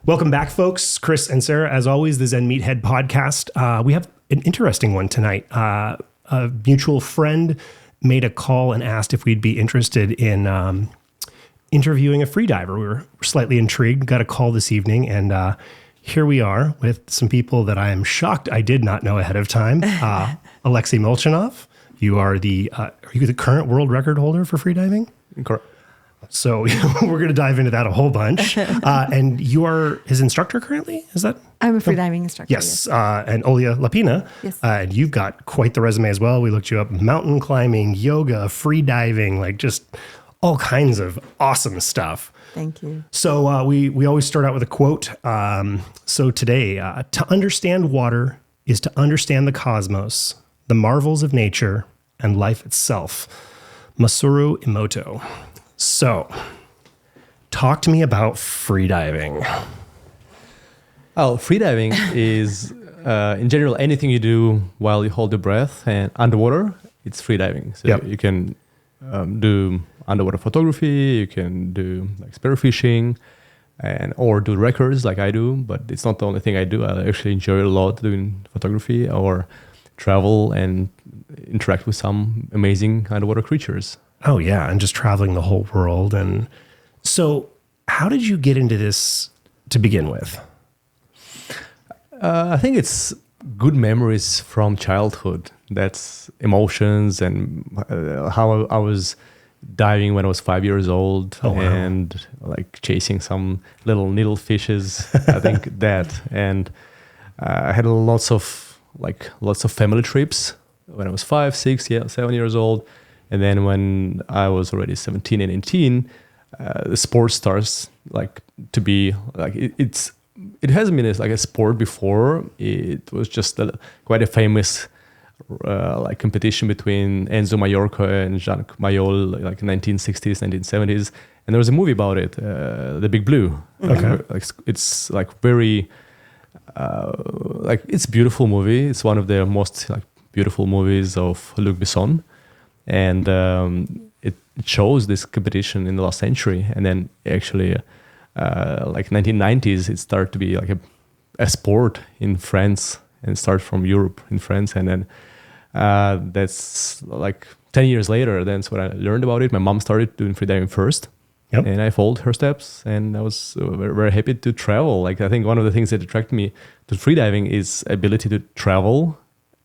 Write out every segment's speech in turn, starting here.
Welcome back, folks. Chris and Sarah, as always, the Zen Meathead podcast. We have an interesting one tonight. A mutual friend made a call and asked if we'd be interested in interviewing a freediver. We were slightly intrigued, got a call this evening, and here we are with some people that I am shocked I did not know ahead of time. Alexey Molchanov, are you the current world record holder for freediving? Correct. So we're going to dive into that a whole bunch. And you are his instructor currently? Is that? I'm a freediving instructor. Yes. And Olya, Lapina. Yes. And you've got quite the resume as well. We looked you up: mountain climbing, yoga, freediving, like just all kinds of awesome stuff. Thank you. So we always start out with a quote. So today, to understand water is to understand the cosmos, the marvels of nature, and life itself. Masaru Imoto. So, talk to me about freediving. Oh, freediving is, in general, anything you do while you hold your breath and underwater, it's freediving. So you can do underwater photography, you can do like spearfishing, or do records like I do, but it's not the only thing I do. I actually enjoy a lot doing photography or travel and interact with some amazing underwater creatures. Oh, yeah, and just traveling the whole world. And so how did you get into this to begin with? I think it's good memories from childhood. That's emotions and how I was diving when I was 5 years old. Oh, wow. And like chasing some little needle fishes. I think that. And I had lots of family trips when I was 5, 6, 7 years old. And then when I was already 17 and 18, the sport starts like to be like it hasn't been like a sport before. It was just quite a famous like competition between Enzo Mallorca and Jacques Mayol, like 1960s, 1970s. And there was a movie about it, The Big Blue. Okay. It's like very like it's a beautiful movie. It's one of the most like beautiful movies of Luc Besson. And it shows this competition in the last century, and then actually, like 1990s, it started to be like a sport in France, and start from Europe in France, and then that's like 10 years later. That's when I learned about it. My mom started doing freediving first, and I followed her steps, and I was very, very happy to travel. Like I think one of the things that attracted me to freediving is ability to travel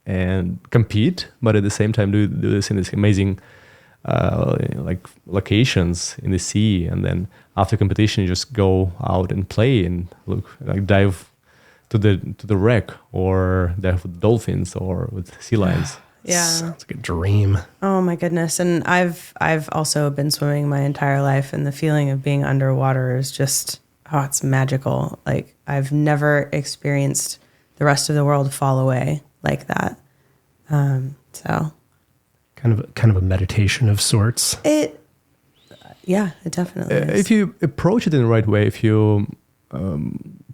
and compete, but at the same time do this in this amazing like locations in the sea, and then after competition you just go out and play and dive to the wreck or dive with dolphins or with sea lions. Yeah, sounds like a dream. Oh my goodness! And I've also been swimming my entire life, and the feeling of being underwater is just it's magical. Like I've never experienced the rest of the world fall away like that. So kind of a meditation of sorts. It definitely is. If you approach it in the right way, if you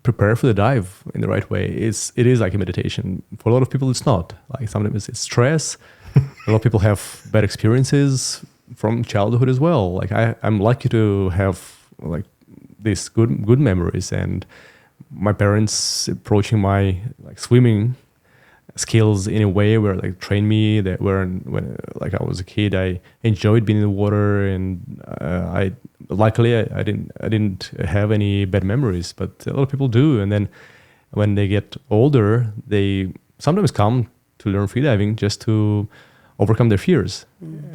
prepare for the dive in the right way, it is like a meditation. For a lot of people, it's not. Like sometimes it's stress. A lot of people have bad experiences from childhood as well. Like I'm lucky to have like these good memories, and my parents approaching my like swimming skills in a way where like trained me that when like I was a kid, I enjoyed being in the water, and I didn't have any bad memories, but a lot of people do. And then when they get older, they sometimes come to learn freediving just to overcome their fears,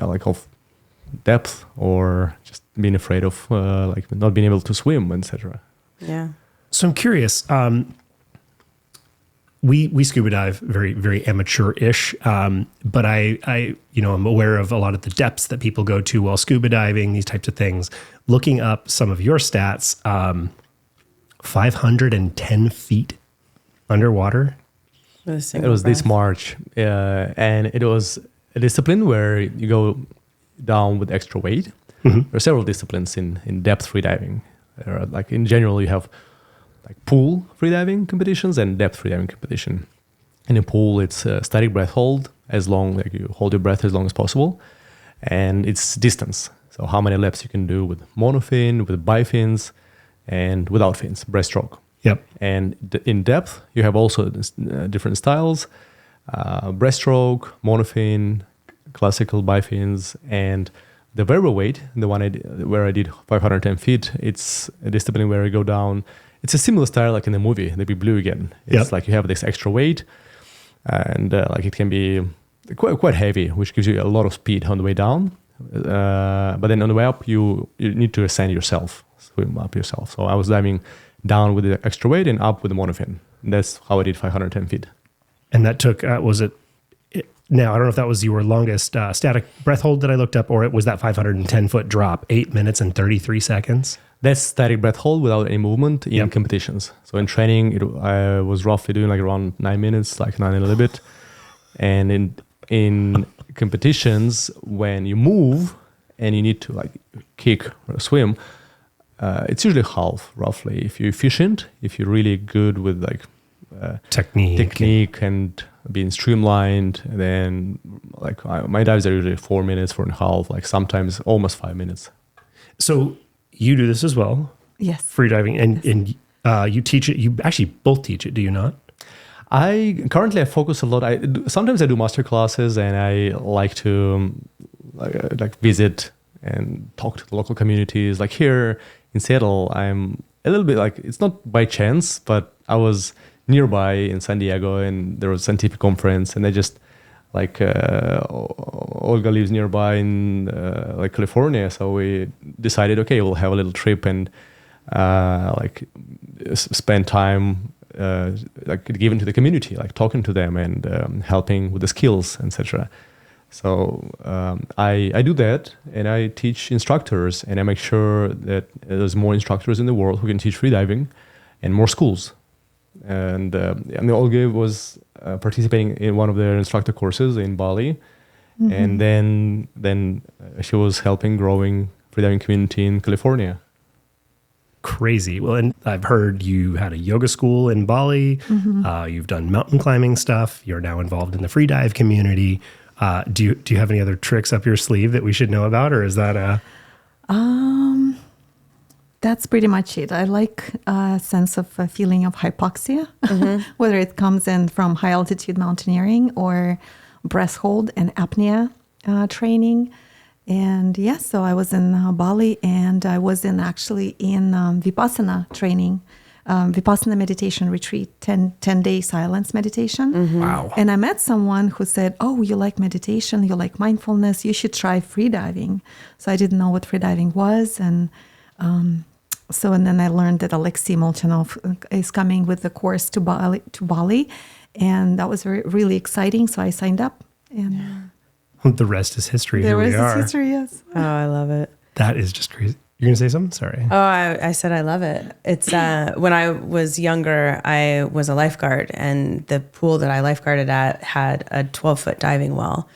like of depth or just being afraid of like not being able to swim, etc. Yeah. So I'm curious. We scuba dive very, very amateur-ish, but I I'm aware of a lot of the depths that people go to while scuba diving, these types of things. Looking up some of your stats, 510 feet underwater. It was this March, and it was a discipline where you go down with extra weight. Mm-hmm. There are several disciplines in depth freediving. Like in general, you have like pool freediving competitions and depth freediving competition. In a pool, it's a static breath hold, like you hold your breath as long as possible, and it's distance. So how many laps you can do with monofin, with bifins, and without fins, breaststroke. Yep. And in depth, you have also different styles, breaststroke, monofin, classical bifins, and the variable weight, the one where I did 510 feet, it's a discipline where I go down. It's a similar style like in the movie, The Big Blue again. It's like you have this extra weight, and like it can be quite heavy, which gives you a lot of speed on the way down. But then on the way up, you need to ascend yourself, swim up yourself. So I was diving down with the extra weight and up with the monofin. That's how I did 510 feet. And that took, now I don't know if that was your longest static breath hold that I looked up, or it was that 510-foot drop, 8 minutes and 33 seconds. That's static breath hold without any movement in competitions. So in training, I was roughly doing like around 9 minutes, like 9 and a little bit. And in competitions, when you move and you need to like kick or swim, it's usually half, roughly. If you're efficient, if you're really good with like technique and being streamlined, then like my dives are usually 4 minutes, 4.5, like sometimes almost 5 minutes. So you do this as well? Yes. Freediving, and you teach it. You actually both teach it, do you not? I focus a lot. Sometimes I do master classes, and I like to like visit and talk to the local communities. Like here in Seattle, I'm a little bit like, it's not by chance, but I was nearby in San Diego, and there was a scientific conference, and I just like Olga lives nearby in like California, so we decided, okay, we'll have a little trip and like spend time like given to the community, like talking to them and helping with the skills, etc. So I do that, and I teach instructors, and I make sure that there's more instructors in the world who can teach freediving, and more schools. And Olga was participating in one of their instructor courses in Bali, and then she was helping growing freediving community in California. Crazy. Well, and I've heard you had a yoga school in Bali. You've done mountain climbing stuff. You're now involved in the freedive community. Do you have any other tricks up your sleeve that we should know about, or is that a? That's pretty much it. I like a sense of a feeling of hypoxia, whether it comes in from high altitude mountaineering or breath hold and apnea training. And yes, so I was in Bali, and I was actually in Vipassana training, Vipassana meditation retreat, 10-day silence meditation. Wow. And I met someone who said, oh, you like meditation, you like mindfulness, you should try freediving. So I didn't know what freediving was. And then I learned that Alexey Molchanov is coming with the course to Bali. And that was really exciting. So I signed up. And the rest is history. The rest is history, yes. Oh, I love it. That is just crazy. You're going to say something? Sorry. Oh, I said I love it. It's when I was younger, I was a lifeguard, and the pool that I lifeguarded at had a 12-foot diving well.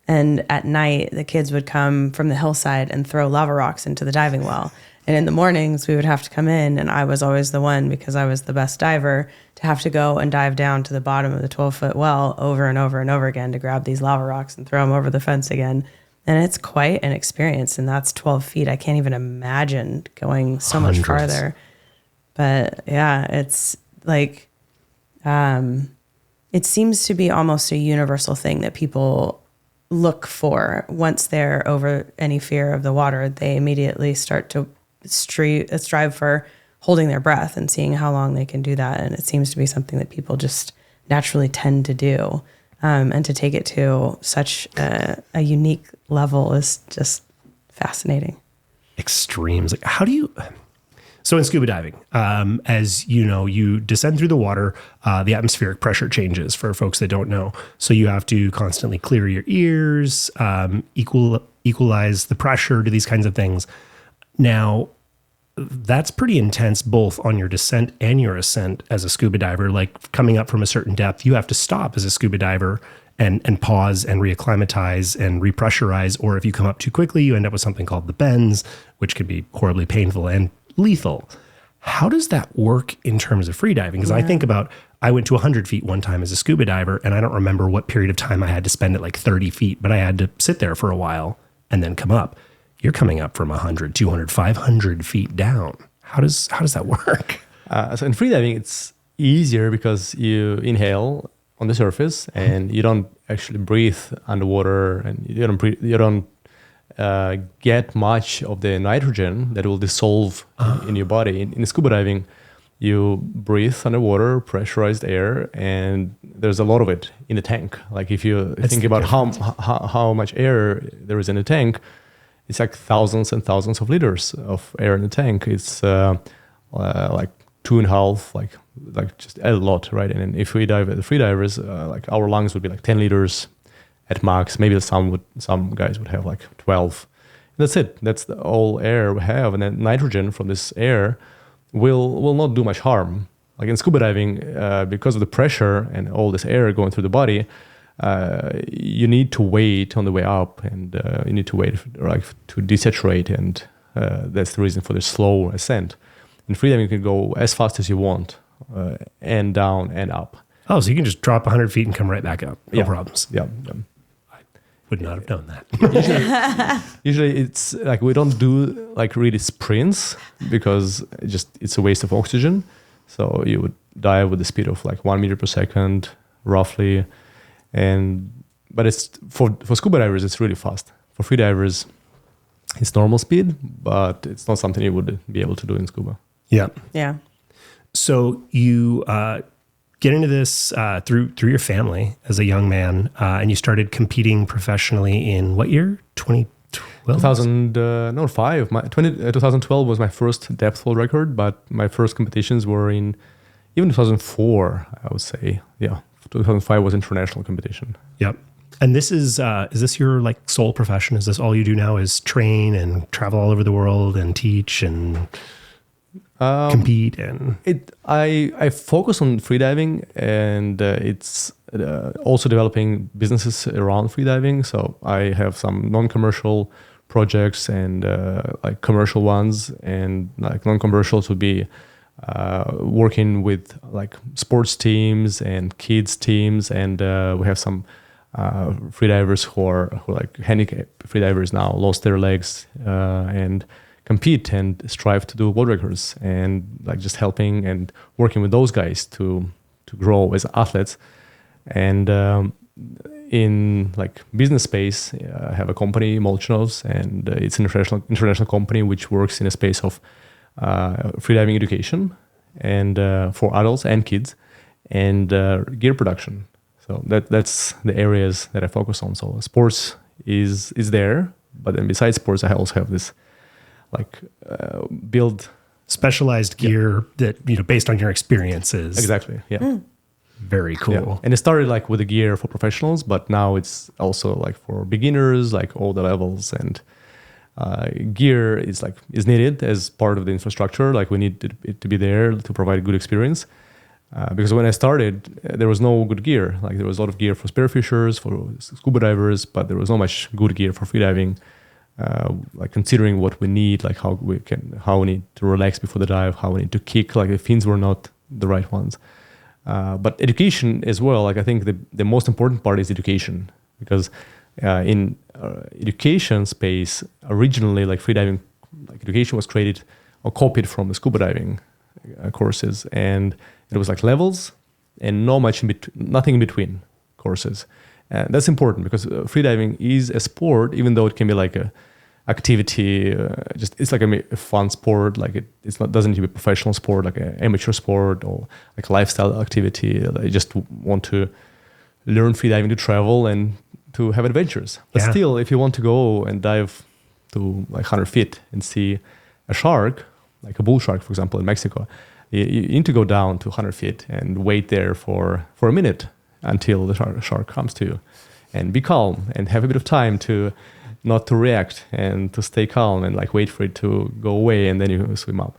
And at night, the kids would come from the hillside and throw lava rocks into the diving well. And in the mornings, we would have to come in, and I was always the one, because I was the best diver, to have to go and dive down to the bottom of the 12-foot well over and over and over again to grab these lava rocks and throw them over the fence again. And it's quite an experience, and that's 12 feet. I can't even imagine going so much farther. But yeah, it's like, it seems to be almost a universal thing that people look for. Once they're over any fear of the water, they immediately start to strive for holding their breath and seeing how long they can do that. And it seems to be something that people just naturally tend to do. And to take it to such a unique level is just fascinating. Extremes. Like, how do you? So in scuba diving, as you know, you descend through the water. The atmospheric pressure changes for folks that don't know. So you have to constantly clear your ears, equalize the pressure, do these kinds of things. Now, that's pretty intense, both on your descent and your ascent as a scuba diver. Like coming up from a certain depth, you have to stop as a scuba diver and pause and reacclimatize and repressurize. Or if you come up too quickly, you end up with something called the bends, which could be horribly painful and lethal. How does that work in terms of freediving? Because I think about, I went to 100 feet one time as a scuba diver, and I don't remember what period of time I had to spend at like 30 feet, but I had to sit there for a while and then come up. You're coming up from 100, 200, 500 feet down. How does that work? So in freediving, it's easier because you inhale on the surface and you don't actually breathe underwater, and you don't get much of the nitrogen that will dissolve in your body. In scuba diving, you breathe underwater, pressurized air, and there's a lot of it in the tank. Like if you think about how much air there is in a tank, it's like thousands and thousands of liters of air in the tank. It's like 2.5, like just a lot, right? And then if we dive at the freedivers, like our lungs would be like 10 liters at max. Maybe some guys would have like 12. That's it. That's all air we have, and then nitrogen from this air will not do much harm. Like in scuba diving, because of the pressure and all this air going through the body, you need to wait on the way up, and you need to wait to desaturate, and that's the reason for the slow ascent. In freediving, you can go as fast as you want, and down and up. Oh, so you can just drop 100 feet and come right back up. No problems. Yeah. I would not have known that. Usually it's like we don't do like really sprints because it's a waste of oxygen. So you would dive with the speed of like 1 meter per second, roughly. But it's for scuba divers, it's really fast. For freedivers, it's normal speed, but it's not something you would be able to do in scuba. Yeah. Yeah. So you get into this through your family as a young man, and you started competing professionally in what year? 2012? 2012 was my first depth world record, but my first competitions were in even 2004, I would say. Yeah, 2005 was international competition. Yep. And this is this your like sole profession? Is this all you do now, is train and travel all over the world and teach and compete? And I focus on freediving, and it's also developing businesses around freediving. So I have some non-commercial projects and like commercial ones, and like non-commercials would be working with like sports teams and kids teams, and we have some freedivers who are like handicapped freedivers now, lost their legs, and compete and strive to do world records, and like just helping and working with those guys to grow as athletes. And in like business space, I have a company, Molchanov, and it's an international company which works in a space of freediving education and for adults and kids, and gear production. So that's the areas that I focus on. So sports is there, but then besides sports, I also have this like build specialized gear that, you know, based on your experiences. Exactly. Yeah. Very cool. Yeah. And it started like with the gear for professionals, but now it's also like for beginners, like all the levels, and gear is needed as part of the infrastructure. Like we need it to be there to provide a good experience. Because when I started, there was no good gear. Like there was a lot of gear for spearfishers, for scuba divers, but there was not much good gear for freediving. Like considering what we need, like how we need to relax before the dive, how we need to kick. Like the fins were not the right ones. But education as well. Like I think the most important part is education, because in education space, originally like freediving, like education was created or copied from the scuba diving courses, and it was like levels and nothing in between courses. And that's important because freediving is a sport, even though it can be like a activity. It's like a fun sport. Like doesn't need to be a professional sport, like an amateur sport or like a lifestyle activity. I just want to learn freediving to travel and to have adventures. But still, if you want to go and dive to like 100 feet and see a shark, like a bull shark, for example, in Mexico, you need to go down to 100 feet and wait there for a minute until the shark comes to you, and be calm and have a bit of time to not to react and to stay calm and like wait for it to go away, and then you swim up.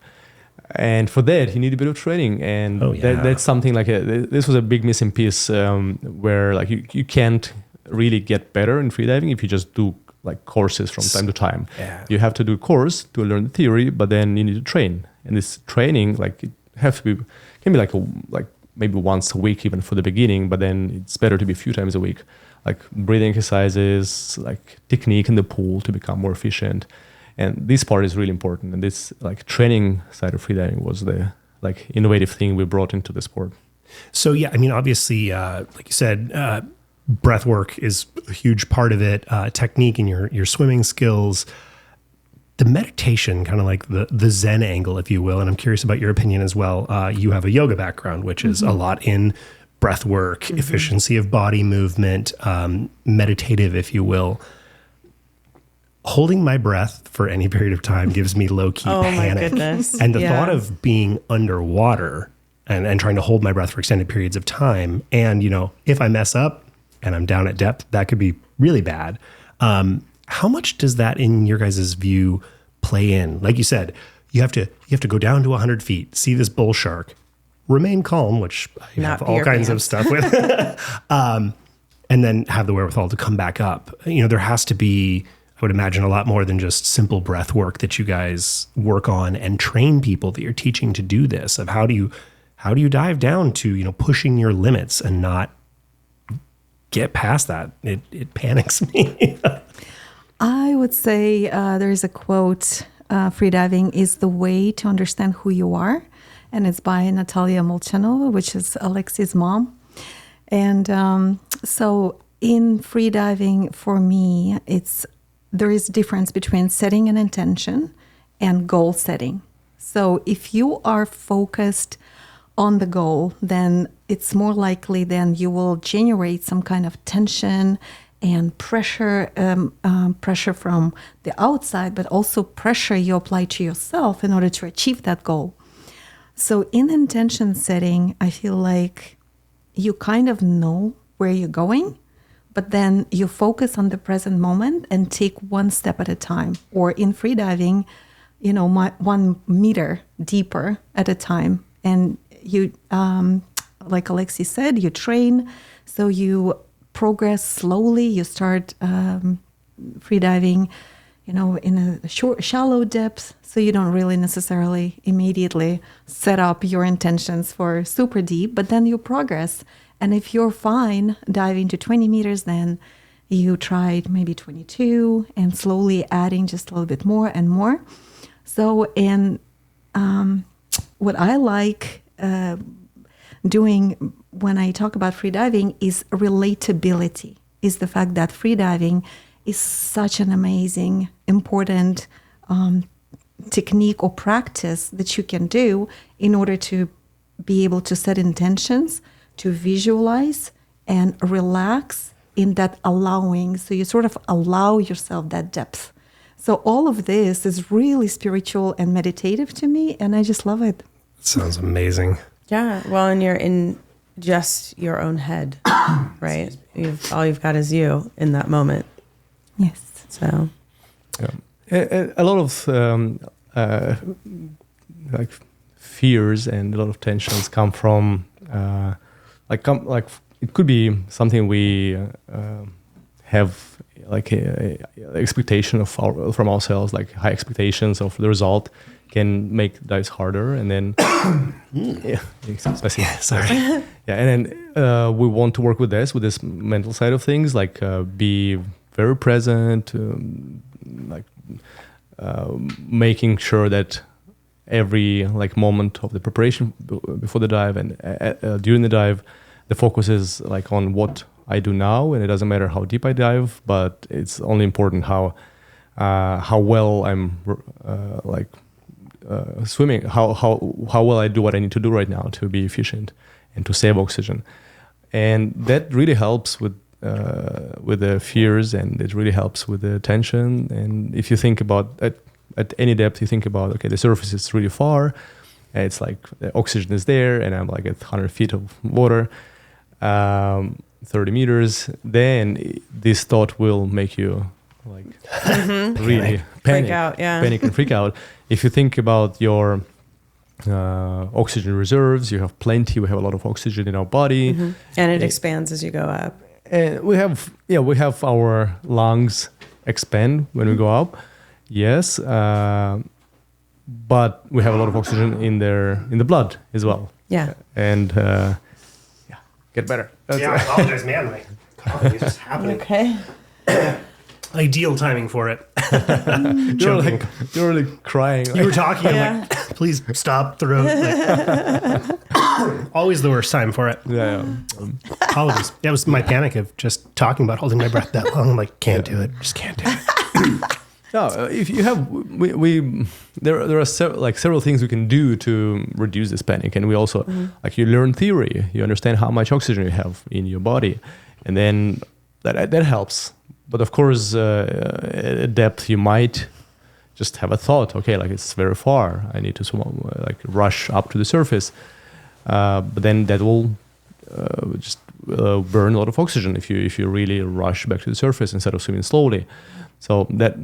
And for that, you need a bit of training, and that's something like this was a big missing piece where like you can't really get better in freediving if you just do like courses from time to time. Yeah. You have to do a course to learn the theory, but then you need to train, and this training like it can be like maybe once a week even for the beginning, but then it's better to be a few times a week, like breathing exercises, like technique in the pool to become more efficient. And this part is really important. And this like training side of freediving was like innovative thing we brought into the sport. So yeah, I mean, obviously, like you said, breath work is a huge part of it. Technique and your swimming skills, the meditation, kind of like the Zen angle, if you will. And I'm curious about your opinion as well. You have a yoga background, which is a lot in breath work, efficiency of body movement, meditative, if you will. Holding my breath for any period of time gives me low-key panic. My goodness. And the thought of being underwater and trying to hold my breath for extended periods of time, and if I mess up and I'm down at depth, that could be really bad. How much does that, in your guys' view, play in? Like you said, you have to go down to 100 feet, see this bull shark, remain calm, which I have all kinds of stuff with, and then have the wherewithal to come back up. There has to be, I would imagine, a lot more than just simple breath work that you guys work on and train people that you're teaching to do this. Of how do you dive down to pushing your limits and not get past that? It panics me. I would say there is a quote, freediving is the way to understand who you are. And it's by Natalia Molchanov, which is Alexey's mom. And so in freediving, for me, there is a difference between setting an intention and goal setting. So if you are focused on the goal, then it's more likely then you will generate some kind of tension and pressure from the outside, but also pressure you apply to yourself in order to achieve that goal. So in intention setting, I feel like you kind of know where you're going, but then you focus on the present moment and take one step at a time. Or in freediving, 1 meter deeper at a time. And you, like Alexey said, you train, so you progress slowly. You start freediving, in a shallow depth, so you don't really necessarily immediately set up your intentions for super deep, but then you progress. And if you're fine diving to 20 meters, then you tried maybe 22 and slowly adding just a little bit more and more. So, and what I like doing when I talk about freediving is relatability, is the fact that freediving is such an amazing, important technique or practice that you can do in order to be able to set intentions, to visualize and relax in that allowing. So you sort of allow yourself that depth. So all of this is really spiritual and meditative to me, and I just love it. Sounds amazing. Yeah, well, and you're in just your own head, right? All you've got is you in that moment. Yes. So, yeah. A lot of like fears and a lot of tensions come from it could be something we have like a expectation from ourselves, like high expectations of the result can make dives harder, and then Sorry. Yeah, and then we want to work with this mental side of things, like be very present, making sure that every moment of the preparation before the dive and during the dive, the focus is on what I do now, and it doesn't matter how deep I dive, but it's only important how well I'm swimming, how well I do what I need to do right now to be efficient and to save oxygen, and that really helps with the fears, and it really helps with the tension. And if you think about at any depth, you think about, okay, the surface is really far, and it's like the oxygen is there, and I'm like at 100 feet of water, 30 meters, then this thought will make you really panic and freak out. If you think about your oxygen reserves, you have plenty. We have a lot of oxygen in our body, and it expands as you go up. And we have our lungs expand when we go up. Yes, but we have a lot of oxygen in the blood as well. Yeah, and get better. I apologize, man. My coffee is just happening. Okay. Ideal timing for it. You're like crying. You were talking, I'm Yeah. like, please stop, throat. Always the worst time for it. Yeah. Apologies. That was my panic of just talking about holding my breath that long. I'm like, can't do it. Just can't do it. No, if you have, there are several things we can do to reduce this panic, and we also like you learn theory, you understand how much oxygen you have in your body, and then that helps. But of course, at depth, you might just have a thought, okay, like it's very far, I need to like rush up to the surface, but then that will just burn a lot of oxygen if you really rush back to the surface instead of swimming slowly. So that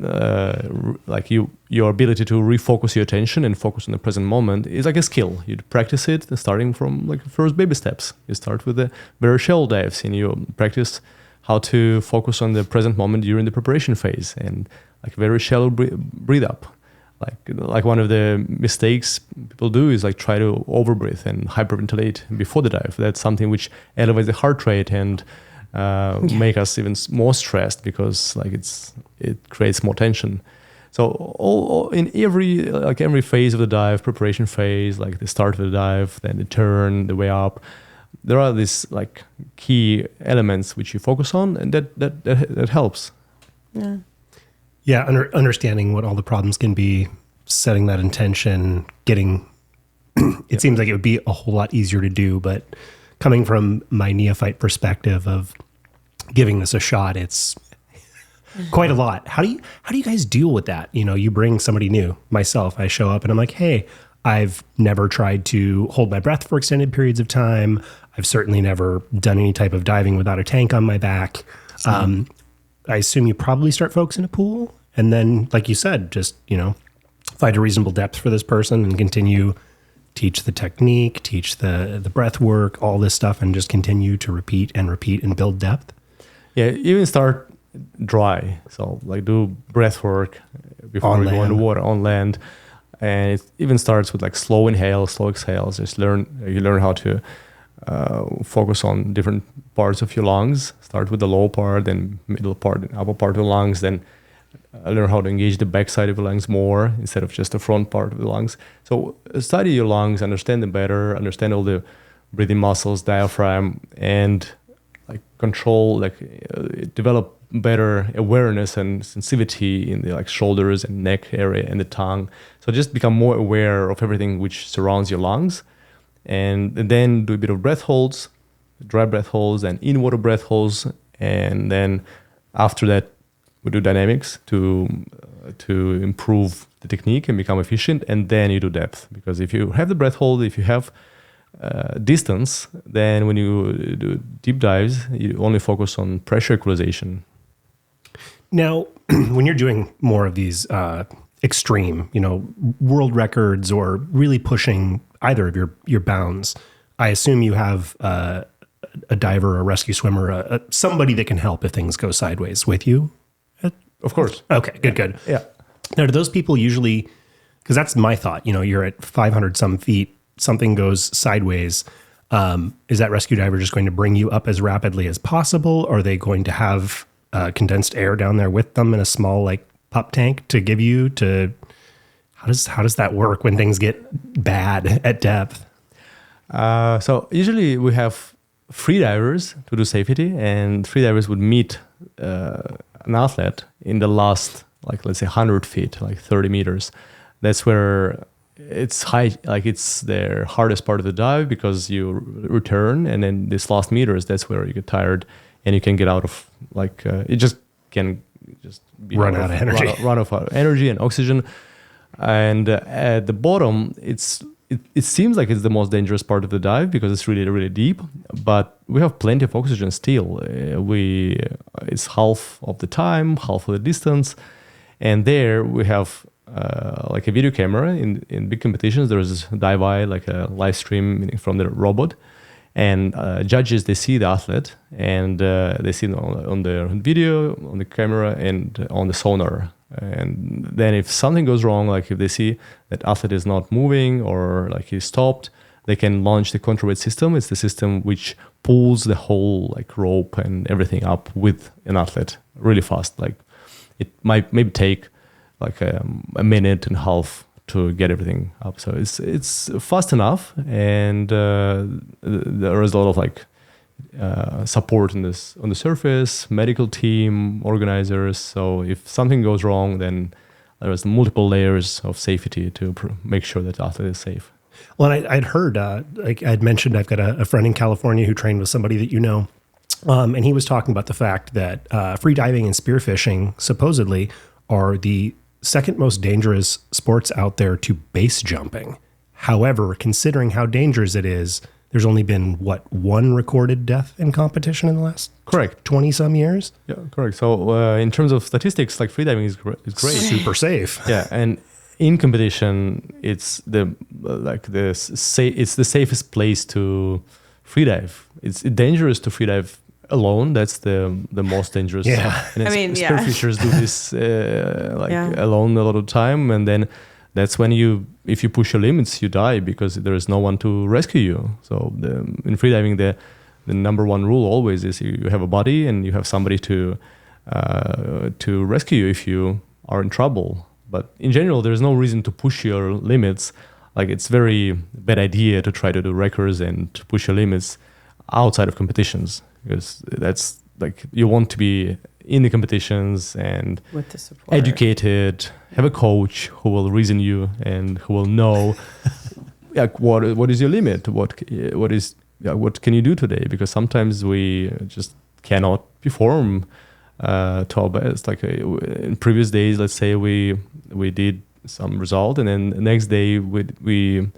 like your ability to refocus your attention and focus on the present moment is like a skill. You practice it starting from like first baby steps. You start with the very shallow dives and you practice how to focus on the present moment during the preparation phase and like very shallow breathe up. Like one of the mistakes people do is like try to overbreathe and hyperventilate before the dive. That's something which elevates the heart rate and make us even more stressed because like it creates more tension. So all in every phase of the dive, preparation phase, like the start of the dive, then the turn, the way up, there are these like key elements which you focus on, and that helps. Yeah. Yeah, understanding what all the problems can be, setting that intention, getting. It seems like it would be a whole lot easier to do, but coming from my neophyte perspective of giving this a shot, it's quite a lot. How do you guys deal with that? You know, you bring somebody new. Myself, I show up and I'm like, hey, I've never tried to hold my breath for extended periods of time. I've certainly never done any type of diving without a tank on my back. I assume you probably start folks in a pool, and then, like you said, just, you know, find a reasonable depth for this person and continue, teach the technique, teach the breath work, all this stuff, and just continue to repeat and build depth. Yeah, even start dry. So like do breath work before you go in the water on land. And it even starts with like slow inhale, slow exhales. Just you learn how to focus on different parts of your lungs. Start with the low part, then middle part, and upper part of the lungs. Then learn how to engage the back side of the lungs more instead of just the front part of the lungs. So study your lungs, understand them better, understand all the breathing muscles, diaphragm, and like control, develop better awareness and sensitivity in the like shoulders and neck area and the tongue. So just become more aware of everything which surrounds your lungs, and then do a bit of breath holds, dry breath holds and in-water breath holds, and then after that we do dynamics to improve the technique and become efficient, and then you do depth. Because if you have the breath hold, if you have distance, then when you do deep dives, you only focus on pressure equalization. Now, when you're doing more of these extreme, you know, world records or really pushing either of your bounds, I assume you have a diver, a rescue swimmer, somebody that can help if things go sideways with you. Of course. Okay, good. Yeah. Now, do those people usually, because that's my thought, you know, you're at 500 some feet, something goes sideways. Is that rescue diver just going to bring you up as rapidly as possible? Or are they going to have condensed air down there with them in a small like pup tank to give you to, how does that work when things get bad at depth? So usually we have freedivers to do safety, and freedivers would meet an athlete in the last, like, let's say 100 feet, like 30 meters. That's where it's high, like it's the hardest part of the dive, because you return, and then this last meters, that's where you get tired and you can get out of, like, it just can just be run out of energy. Run out of energy and oxygen. And at the bottom, it seems like it's the most dangerous part of the dive because it's really, really deep, but we have plenty of oxygen still. It's half of the time, half of the distance. And there we have like a video camera. In big competitions, there is dive eye, like a live stream from the robot. And judges, they see the athlete, and they see it on the video, on the camera, and on the sonar. And then if something goes wrong, like if they see that athlete is not moving or like he's stopped, they can launch the contraband system. It's the system which pulls the whole like rope and everything up with an athlete really fast. Like it might maybe take like a minute and a half to get everything up. So it's fast enough, and there is a lot of like support on the surface, medical team, organizers. So if something goes wrong, then there's multiple layers of safety to make sure that the athlete is safe. Well, and I'd heard, like I'd mentioned, I've got a friend in California who trained with somebody that you know, and he was talking about the fact that freediving and spearfishing supposedly are the second most dangerous sports out there to base jumping. However, considering how dangerous it is, there's only been, one recorded death in competition in the last correct 20-some years? Yeah, correct. So in terms of statistics, like freediving is great. Super safe. Yeah, and in competition, it's the safest place to freedive. It's dangerous to freedive alone. That's the most dangerous. Yeah. And spearfishers do this alone a lot of time, and then that's when if you push your limits, you die because there is no one to rescue you. So in freediving, the number one rule always is you have a buddy and you have somebody to rescue you if you are in trouble. But in general, there is no reason to push your limits. Like, it's very bad idea to try to do records and to push your limits outside of competitions, because that's like, you want to be in the competitions and with the support, educated, have a coach who will reason you and who will know like what is your limit, what can you do today, because sometimes we just cannot perform to our best. Like in previous days, let's say we did some result, and then the next day we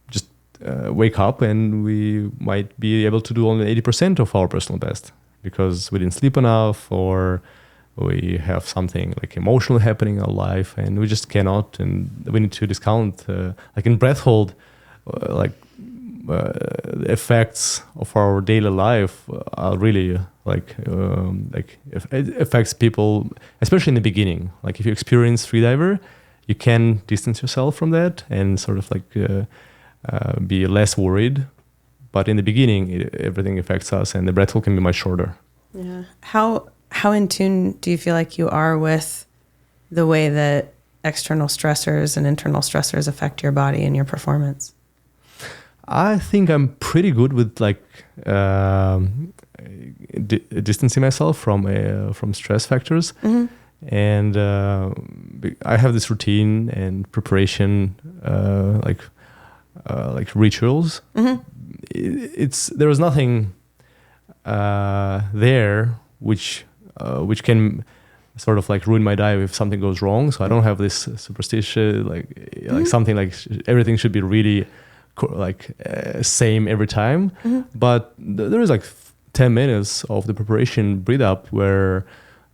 just wake up and we might be able to do only 80% of our personal best because we didn't sleep enough, or we have something like emotional happening in our life, and we just cannot, and we need to discount. Like in breath hold, the effects of our daily life are really it affects people, especially in the beginning. Like if you experience freediver, you can distance yourself from that and sort of be less worried. But in the beginning, everything affects us, and the breath hold can be much shorter. Yeah. How in tune do you feel like you are with the way that external stressors and internal stressors affect your body and your performance? I think I'm pretty good with distancing myself from stress factors, mm-hmm. and I have this routine and preparation, like rituals. Mm-hmm. There is nothing there which can sort of like ruin my dive if something goes wrong. So I don't have this superstition like something like everything should be really same every time. Mm-hmm. But there is like 10 minutes of the preparation breathe up where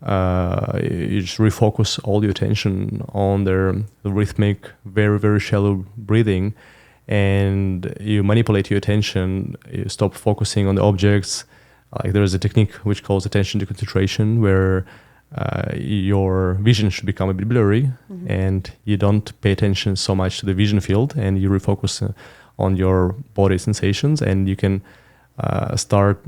you just refocus all your attention on the rhythmic, very, very shallow breathing, and you manipulate your attention. You stop focusing on the objects. Like there is a technique which calls attention to concentration, where your vision should become a bit blurry, mm-hmm. and you don't pay attention so much to the vision field, and you refocus on your body sensations, and you can start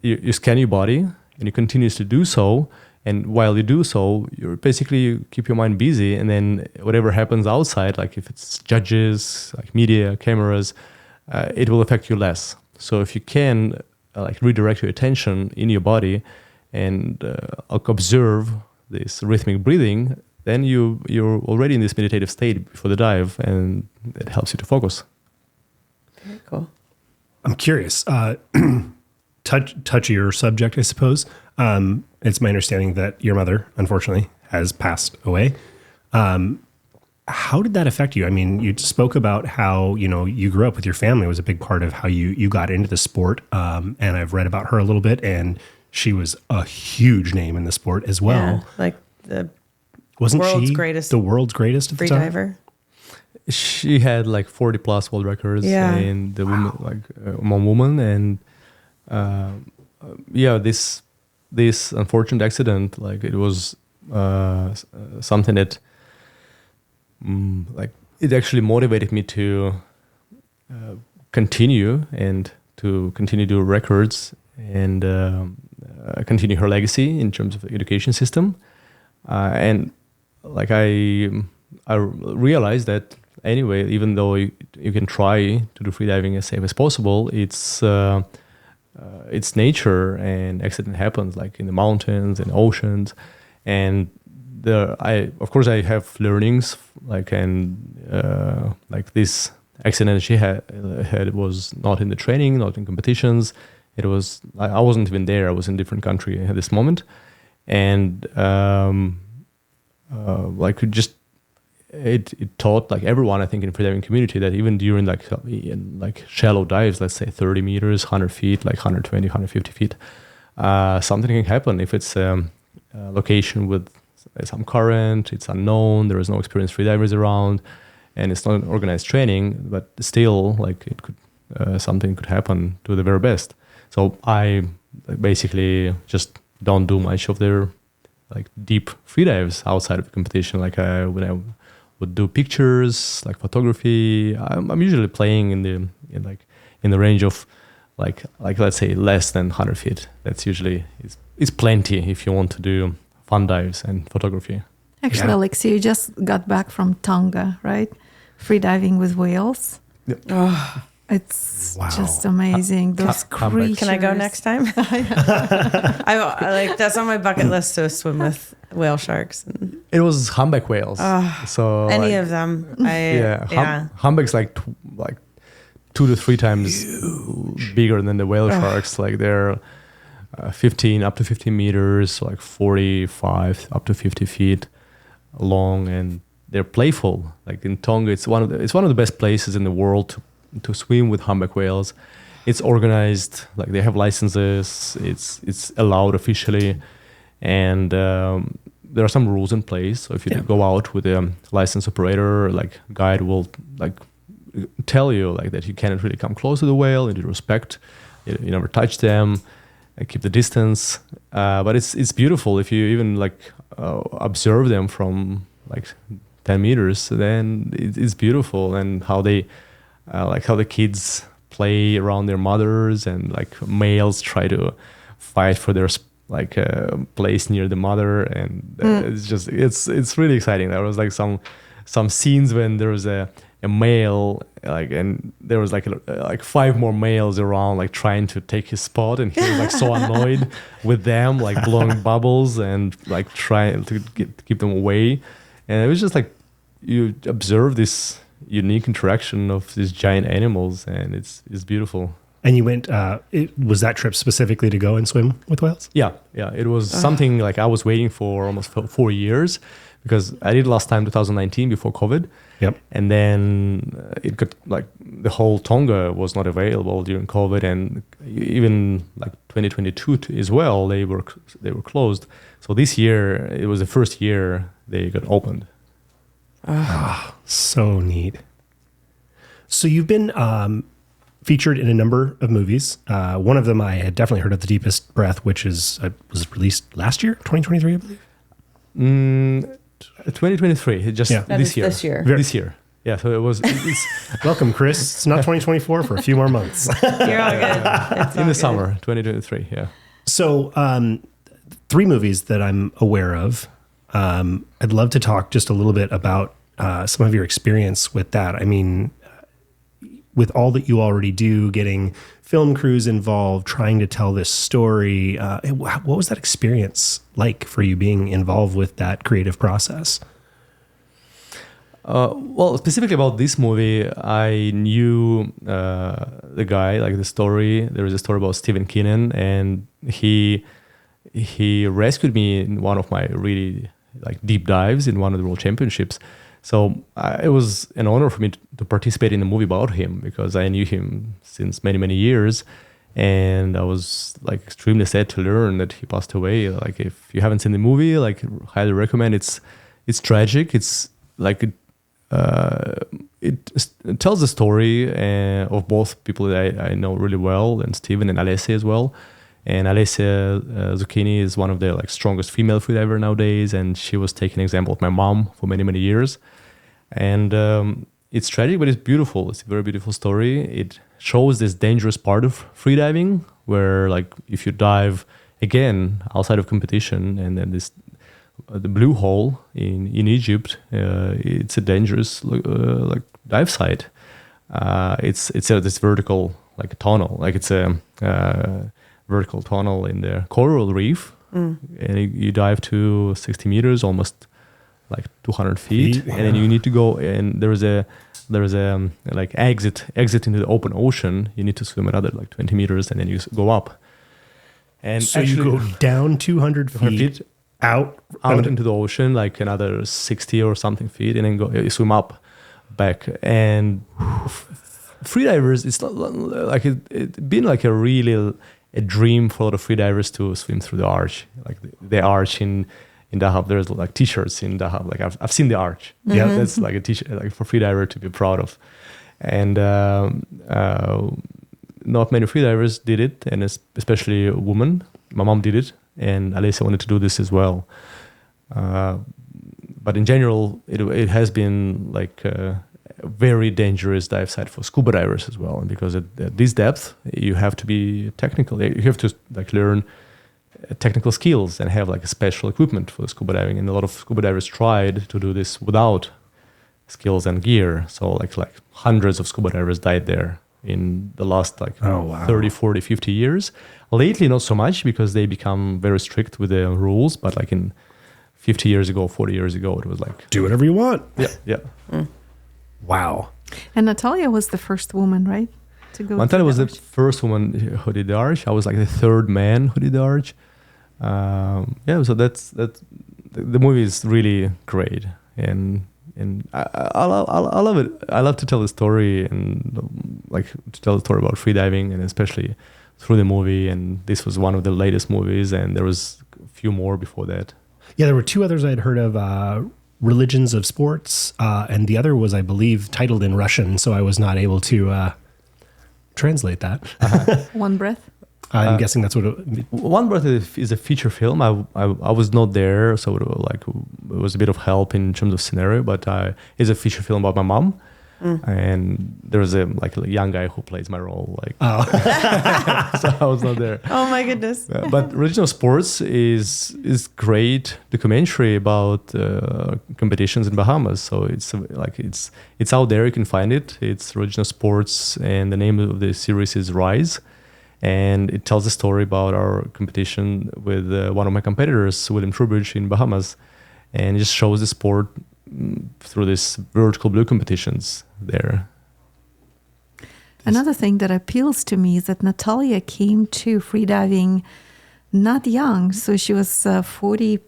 you scan your body, and you continuously do so. And while you do so, you keep your mind busy, and then whatever happens outside, like if it's judges, like media, cameras, it will affect you less. So if you can redirect your attention in your body and observe this rhythmic breathing, then you're already in this meditative state before the dive, and it helps you to focus. Very cool. I'm curious. Touchier subject, I suppose. It's my understanding that your mother, unfortunately, has passed away. How did that affect you? I mean, you spoke about how, you grew up with your family. It was a big part of how you got into the sport. And I've read about her a little bit, and she was a huge name in the sport as well. Yeah, like the Wasn't world's she greatest the world's greatest at the time? Freediver. She had 40 plus world records in the women, among women, and this unfortunate accident, it was something that it actually motivated me to continue do records and continue her legacy in terms of education system. And like I realized that anyway, even though you can try to do freediving as safe as possible, it's nature, and accident happens like in the mountains and oceans, and of course I have learnings like, and like this accident she had was not in the training, not in competitions. It was I wasn't even there. I was in a different country at this moment, and like it taught like everyone, I think, in the freediving community that even during like shallow dives, let's say 30 meters, 100 feet, like 120, 150 feet, something can happen if it's a location with some current, it's unknown, there is no experienced freedivers around, and it's not an organized training, but still like it could something could happen to the very best. So I basically just don't do much of their like deep freedives outside of the competition. Like when I would do pictures, like photography, I'm usually playing in the range of like let's say less than 100 feet. That's usually is plenty if you want to do fun dives and photography. Actually, Yeah. Alexey, you just got back from Tonga, right? Freediving with whales. Yep. Oh, It's Wow. just amazing. Those Come back. creatures. can I go next time? I like that's on my bucket list to swim with whale sharks. And It was humpback whales. So any like, of them. yeah, humpbacks like 2 to 3 times bigger than the whale sharks. Like they're 15 up to 15 meters, so like 45 up to 50 feet long, and they're playful. Like in Tonga, it's one of the best places in the world to swim with humpback whales. It's organized, like they have licenses. It's allowed officially, and there are some rules in place. So if you go out with a licensed operator, like guide will like tell you like that you cannot really come close to the whale, and you respect. You never touch them. Keep the distance. But it's beautiful if you even like observe them from like 10 meters. Then it's beautiful, and how they like how the kids play around their mothers, and like males try to fight for their place near the mother, and it's really exciting. There was like some scenes when there was a male and there was like 5 more males around like trying to take his spot, and he was like so annoyed with them, like blowing bubbles and like trying to keep them away. And it was just like you observe this unique interaction of these giant animals, and it's beautiful. And you went, was that trip specifically to go and swim with whales? Yeah. It was something like I was waiting for almost 4 years, because I did last time 2019 before COVID. Yep. And then it got like the whole Tonga was not available during COVID, and even like 2022 as well, they were closed. So this year, it was the first year they got opened. So neat. So you've been featured in a number of movies. One of them I had definitely heard of, The Deepest Breath, which was released last year, 2023, I believe. 2023, just Yeah. That this is year. this year. This year. Yeah, so it was it's Welcome, Chris. It's not 2024 for a few more months. You're all good. It's in all the good. summer, 2023, yeah. So 3 movies that I'm aware of. I'd love to talk just a little bit about some of your experience with that. I mean, with all that you already do, getting film crews involved, trying to tell this story, what was that experience like for you being involved with that creative process? Well, specifically about this movie, I knew the guy, like the story. There was a story about Stephen Keenan, and he rescued me in one of my really like deep dives in one of the World Championships. So it was an honor for me to participate in a movie about him, because I knew him since many, many years. And I was like extremely sad to learn that he passed away. Like if you haven't seen the movie, like highly recommend. It's tragic. It's like it tells the story of both people that I know really well, and Steven and Alexey as well. And Alexey Zucchini is one of the like strongest female freediver nowadays, and she was taking an example of my mom for many, many years. And it's tragic, but it's beautiful. It's a very beautiful story. It shows this dangerous part of freediving, where like if you dive again outside of competition, and then this the Blue Hole in Egypt. It's a dangerous like dive site. It's this vertical like tunnel, like it's a vertical tunnel in the coral reef, and you dive to 60 meters, almost like 200 feet, and then you need to go, and there's a like exit into the open ocean. You need to swim another like 20 meters, and then you go up. And so you go down 200 feet, out into the ocean, like another 60 or something feet, and then you swim up back. And freedivers, it's not like it's been like a dream for a lot of freedivers to swim through the arch, like the arch in Dahab. There's like t-shirts in Dahab. Like I've seen the arch. Yeah, that's like a t-shirt like for freediver to be proud of. And not many freedivers did it, and especially a woman. My mom did it, and Alexey wanted to do this as well. But in general, it has been like a very dangerous dive site for scuba divers as well. And because at this depth, you have to be technical. You have to like learn technical skills and have like a special equipment for scuba diving. And a lot of scuba divers tried to do this without skills and gear. So like hundreds of scuba divers died there in the last 30, 40, 50 years. Lately, not so much because they become very strict with the rules. But like in 50 years ago, 40 years ago, it was like... do whatever you want. Yeah. Wow. And Natalia was the first woman, right? To go. Natalia was the first woman who did the arch. I was like the third man who did the arch. So that's the movie is really great, and I love it. I love to tell the story and like to tell the story about freediving, and especially through the movie. And this was one of the latest movies, and there was a few more before that. Yeah, there were two others I'd heard of. Religions of Sports, and the other was, I believe, titled in Russian, so I was not able to translate that. One Breath. I'm guessing that's what One Breath is a feature film. I was not there, so it was a bit of help in terms of scenario, but it's a feature film about my mom. And there's a young guy who plays my role. So I was not there. Oh my goodness! But Religion of Sports is great documentary about competitions in Bahamas. So it's out there. You can find it. It's Religion of Sports, and the name of the series is Rise, and it tells the story about our competition with one of my competitors, William Trubridge, in Bahamas, and it just shows the sport through this vertical blue competitions there. Another thing that appeals to me is that Natalia came to freediving not young, so she was 40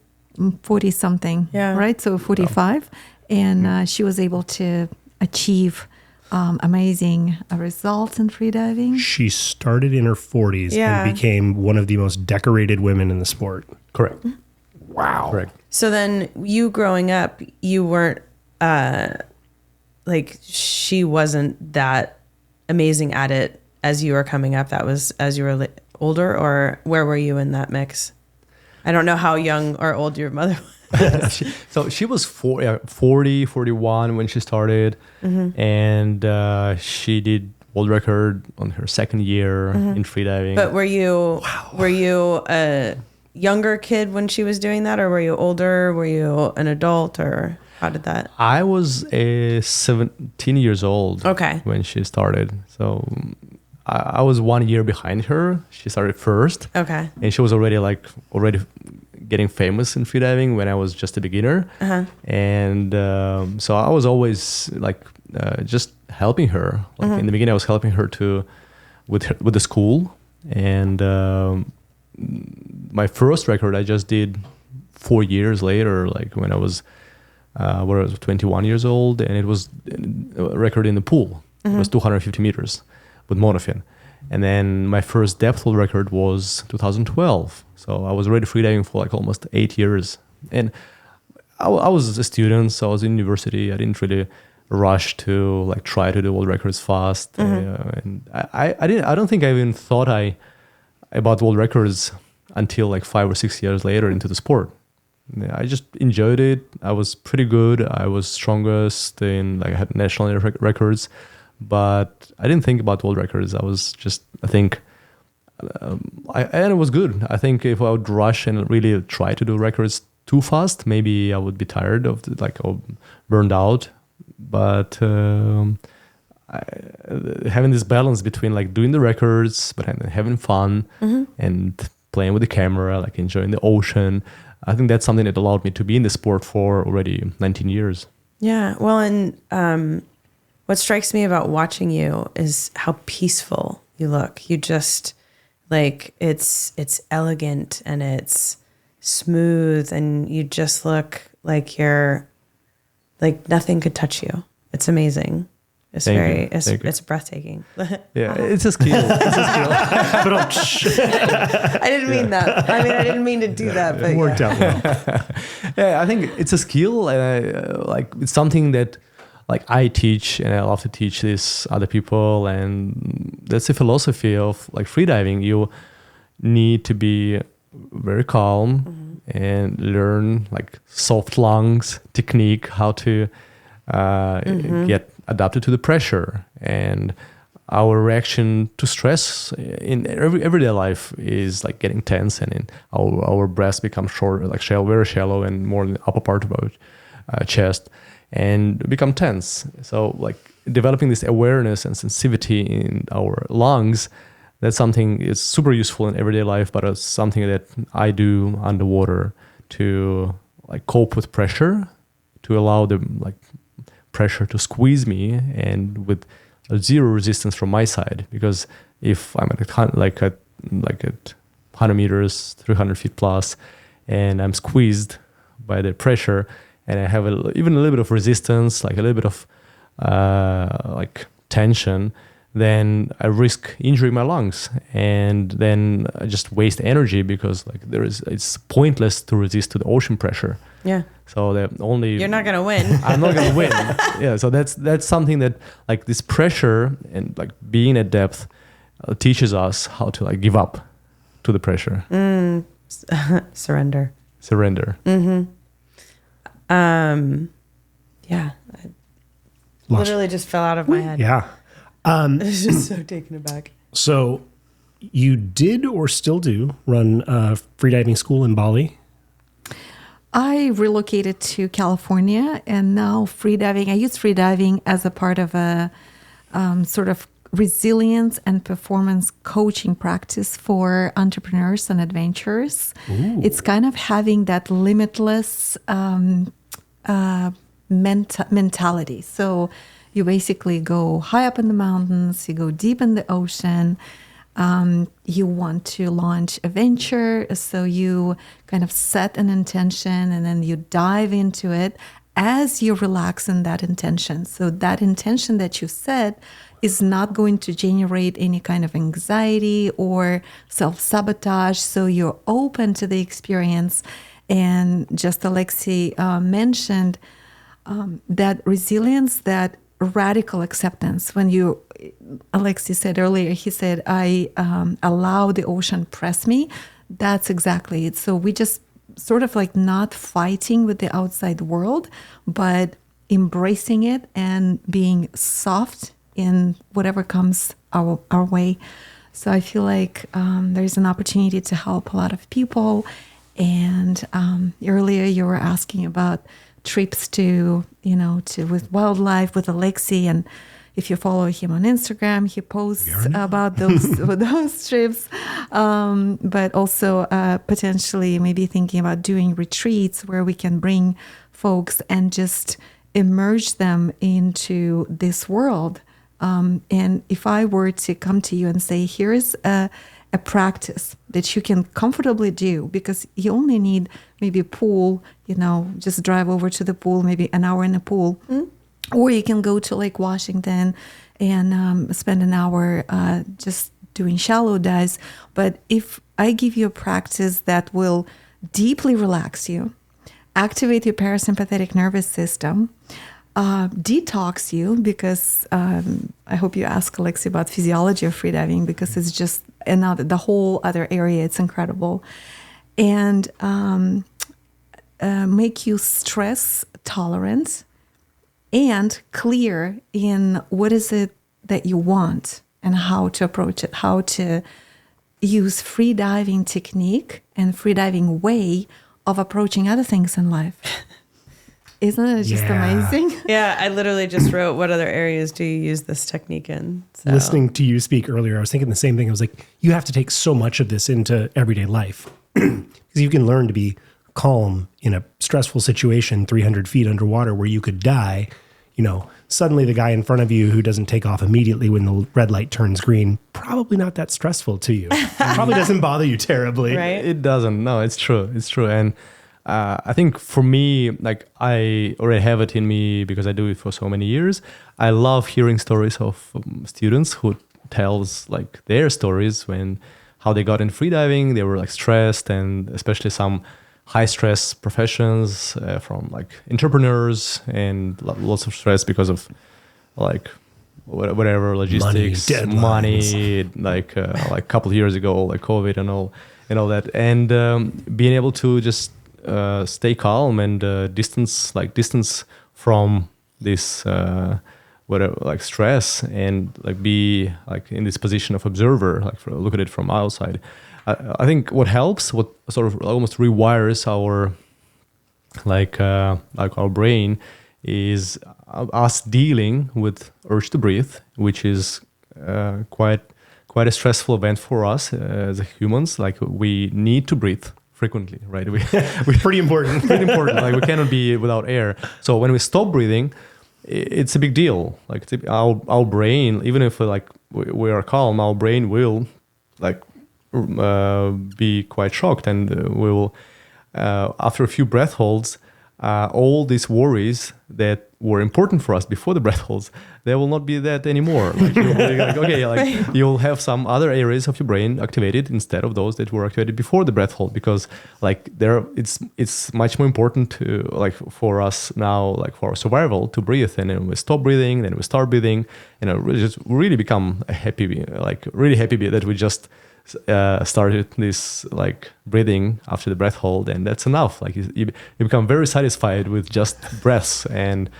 something, right? So 45, and she was able to achieve amazing results in freediving. She started in her 40s and became one of the most decorated women in the sport. Correct. Wow. Correct. So then you growing up, you weren't she wasn't that amazing at it as you were coming up. That was as you were older, or where were you in that mix? I don't know how young or old your mother was. So she was 40, 41 when she started, and she did world record on her second year in freediving. But were you a younger kid when she was doing that, or were you older? Were you an adult, or how did that? I was 17 years old when she started. So I was 1 year behind her. She started first. Okay. And she was already getting famous in freediving when I was just a beginner. And so I was always just helping her. In the beginning, I was helping her with the school. And my first record I just did 4 years later, when I was 21 years old, and it was a record in the pool. It was 250 meters with monofin. And then my first depth world record was 2012. So I was already freediving for almost 8 years. And I was a student, so I was in university. I didn't really rush to try to do world records fast. And I don't think I even thought about world records until 5 or 6 years later into the sport. I just enjoyed it. I was pretty good. I was strongest in I had national records, but I didn't think about world records. And it was good. I think if I would rush and really try to do records too fast, maybe I would be tired of or burned out. But having this balance between like doing the records, but having fun and playing with the camera, like enjoying the ocean, I think that's something that allowed me to be in the sport for already 19 years. Yeah. Well, and what strikes me about watching you is how peaceful you look. You just like it's elegant and it's smooth, and you just look like you're like nothing could touch you. It's amazing. It's it's breathtaking. Yeah, it's a skill. But I didn't mean that. I mean, I didn't mean to do that, but it worked out well. Yeah, I think it's a skill, and it's something that like I teach, and I love to teach this other people. And that's the philosophy of like freediving. You need to be very calm and learn like soft lungs technique, how to get adapted to the pressure. And our reaction to stress in everyday life is like getting tense, and our breaths become short, like very shallow, and more in the upper part of our chest, and become tense. So like developing this awareness and sensitivity in our lungs, that's something is super useful in everyday life, but it's something that I do underwater to like cope with pressure, to allow the like pressure to squeeze me, and with zero resistance from my side. Because if I'm at 100 meters, 300 feet plus, and I'm squeezed by the pressure, and I have even a little bit of resistance, like a little bit of like tension, then I risk injuring my lungs, and then I just waste energy, because like it's pointless to resist to the ocean pressure. yeah. So You're not gonna win. I'm not gonna win. Yeah. So that's something that like this pressure and like being at depth teaches us how to like give up to the pressure. Surrender. Yeah. Literally just fell out of my head. Yeah. I was just so taken aback. So you did or still do run a freediving school in Bali? I relocated to California, and now freediving, I use freediving as a part of a sort of resilience and performance coaching practice for entrepreneurs and adventurers. Ooh. It's kind of having that limitless mentality. So you basically go high up in the mountains, you go deep in the ocean. You want to launch a venture, so you kind of set an intention and then you dive into it as you relax in that intention. So that intention that you set is not going to generate any kind of anxiety or self-sabotage. So you're open to the experience. And just Alexey mentioned that resilience, that radical acceptance. When Alexey said earlier, he said, I allow the ocean press me. That's exactly it. So we just sort of like not fighting with the outside world, but embracing it and being soft in whatever comes our way. So I feel like there's an opportunity to help a lot of people. And earlier you were asking about trips to with wildlife with Alexey, and if you follow him on Instagram, he posts about those trips. But also potentially maybe thinking about doing retreats where we can bring folks and just immerse them into this world. And if I were to come to you and say, here's a practice that you can comfortably do, because you only need maybe a pool, just drive over to the pool, maybe an hour in a pool. Mm. Or you can go to Lake Washington and spend an hour just doing shallow dives. But if I give you a practice that will deeply relax you, activate your parasympathetic nervous system, detox you, because I hope you ask Alexey about physiology of freediving, because it's just the whole other area. It's incredible. And make you stress tolerant and clear in what is it that you want and how to approach it, how to use freediving technique and freediving way of approaching other things in life. Isn't it just amazing? Yeah, I literally just wrote, what other areas do you use this technique in? So. Listening to you speak earlier, I was thinking the same thing. I was like, you have to take so much of this into everyday life because you can learn to be calm in a stressful situation 300 feet underwater where you could die. Suddenly the guy in front of you who doesn't take off immediately when the red light turns green, probably not that stressful to you. Probably doesn't bother you terribly. Right? It doesn't. No, it's true. It's true. And I think for me, like I already have it in me because I do it for so many years. I love hearing stories of students who tells like their stories when how they got in freediving. They were like stressed, and especially some high stress professions from like entrepreneurs and lots of stress because of like whatever logistics, money like a couple of years ago, like COVID and all that, and being able to just stay calm and distance from this whatever like stress, and like be like in this position of observer, like look at it from outside. I think what helps, what sort of almost rewires our like our brain, is us dealing with urge to breathe, which is quite a stressful event for us as humans. Like we need to breathe frequently, right? We pretty important. Pretty important. Like we cannot be without air. So when we stop breathing, it's a big deal. Like our brain, even if like we are calm, our brain will like be quite shocked, and we will after a few breath holds, all these worries that were important for us before the breath holds, they will not be that anymore. Like you'll be like, okay, like right. You'll have some other areas of your brain activated instead of those that were activated before the breath hold, because like it's much more important to like for us now, like for our survival, to breathe. And then we stop breathing, then we start breathing, and we just really become happy, like really happy that we just started this like breathing after the breath hold, and that's enough. Like you become very satisfied with just breaths, and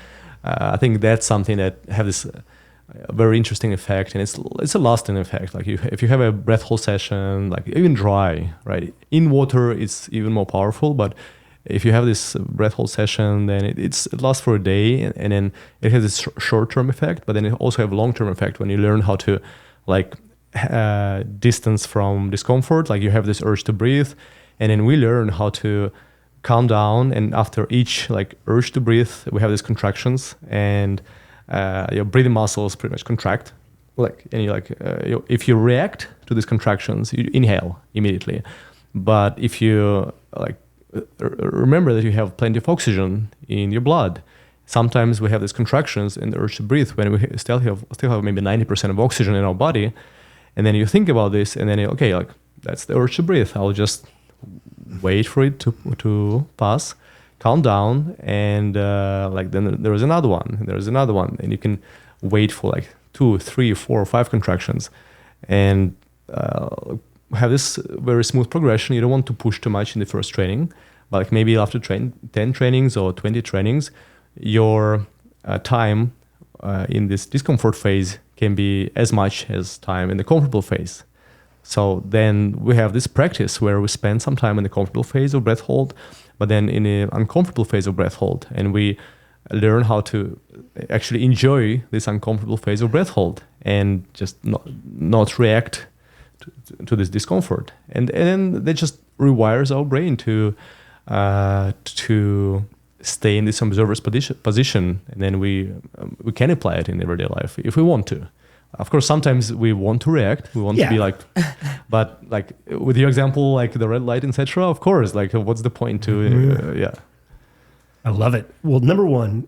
I think that's something that have this very interesting effect, and it's a lasting effect. Like if you have a breath hold session, like even dry, right? In water, it's even more powerful, but if you have this breath hold session, then it lasts for a day, and then it has this short-term effect, but then it also have a long-term effect when you learn how to like distance from discomfort. Like you have this urge to breathe, and then we learn how to calm down, and after each like urge to breathe, we have these contractions, and your breathing muscles pretty much contract, like, and if you react to these contractions, you inhale immediately. But if you like remember that you have plenty of oxygen in your blood, sometimes we have these contractions and the urge to breathe when we still have maybe 90% of oxygen in our body. And then you think about this, and then okay, like that's the urge to breathe. I'll just wait for it to pass, calm down, and like then there is another one. There's another one, and you can wait for like 2, 3, 4, 5 contractions, and have this very smooth progression. You don't want to push too much in the first training, but like maybe after 10 trainings or 20 trainings, your time in this discomfort phase can be as much as time in the comfortable phase. So then we have this practice where we spend some time in the comfortable phase of breath hold, but then in an uncomfortable phase of breath hold, and we learn how to actually enjoy this uncomfortable phase of breath hold and just not react to this discomfort. And then that just rewires our brain to stay in this observer's position, and then we can apply it in everyday life if we want to. Of course, sometimes we want to react. We want to be like, but like with your example, like the red light, etc. Of course, like what's the point to? I love it. Well, number one,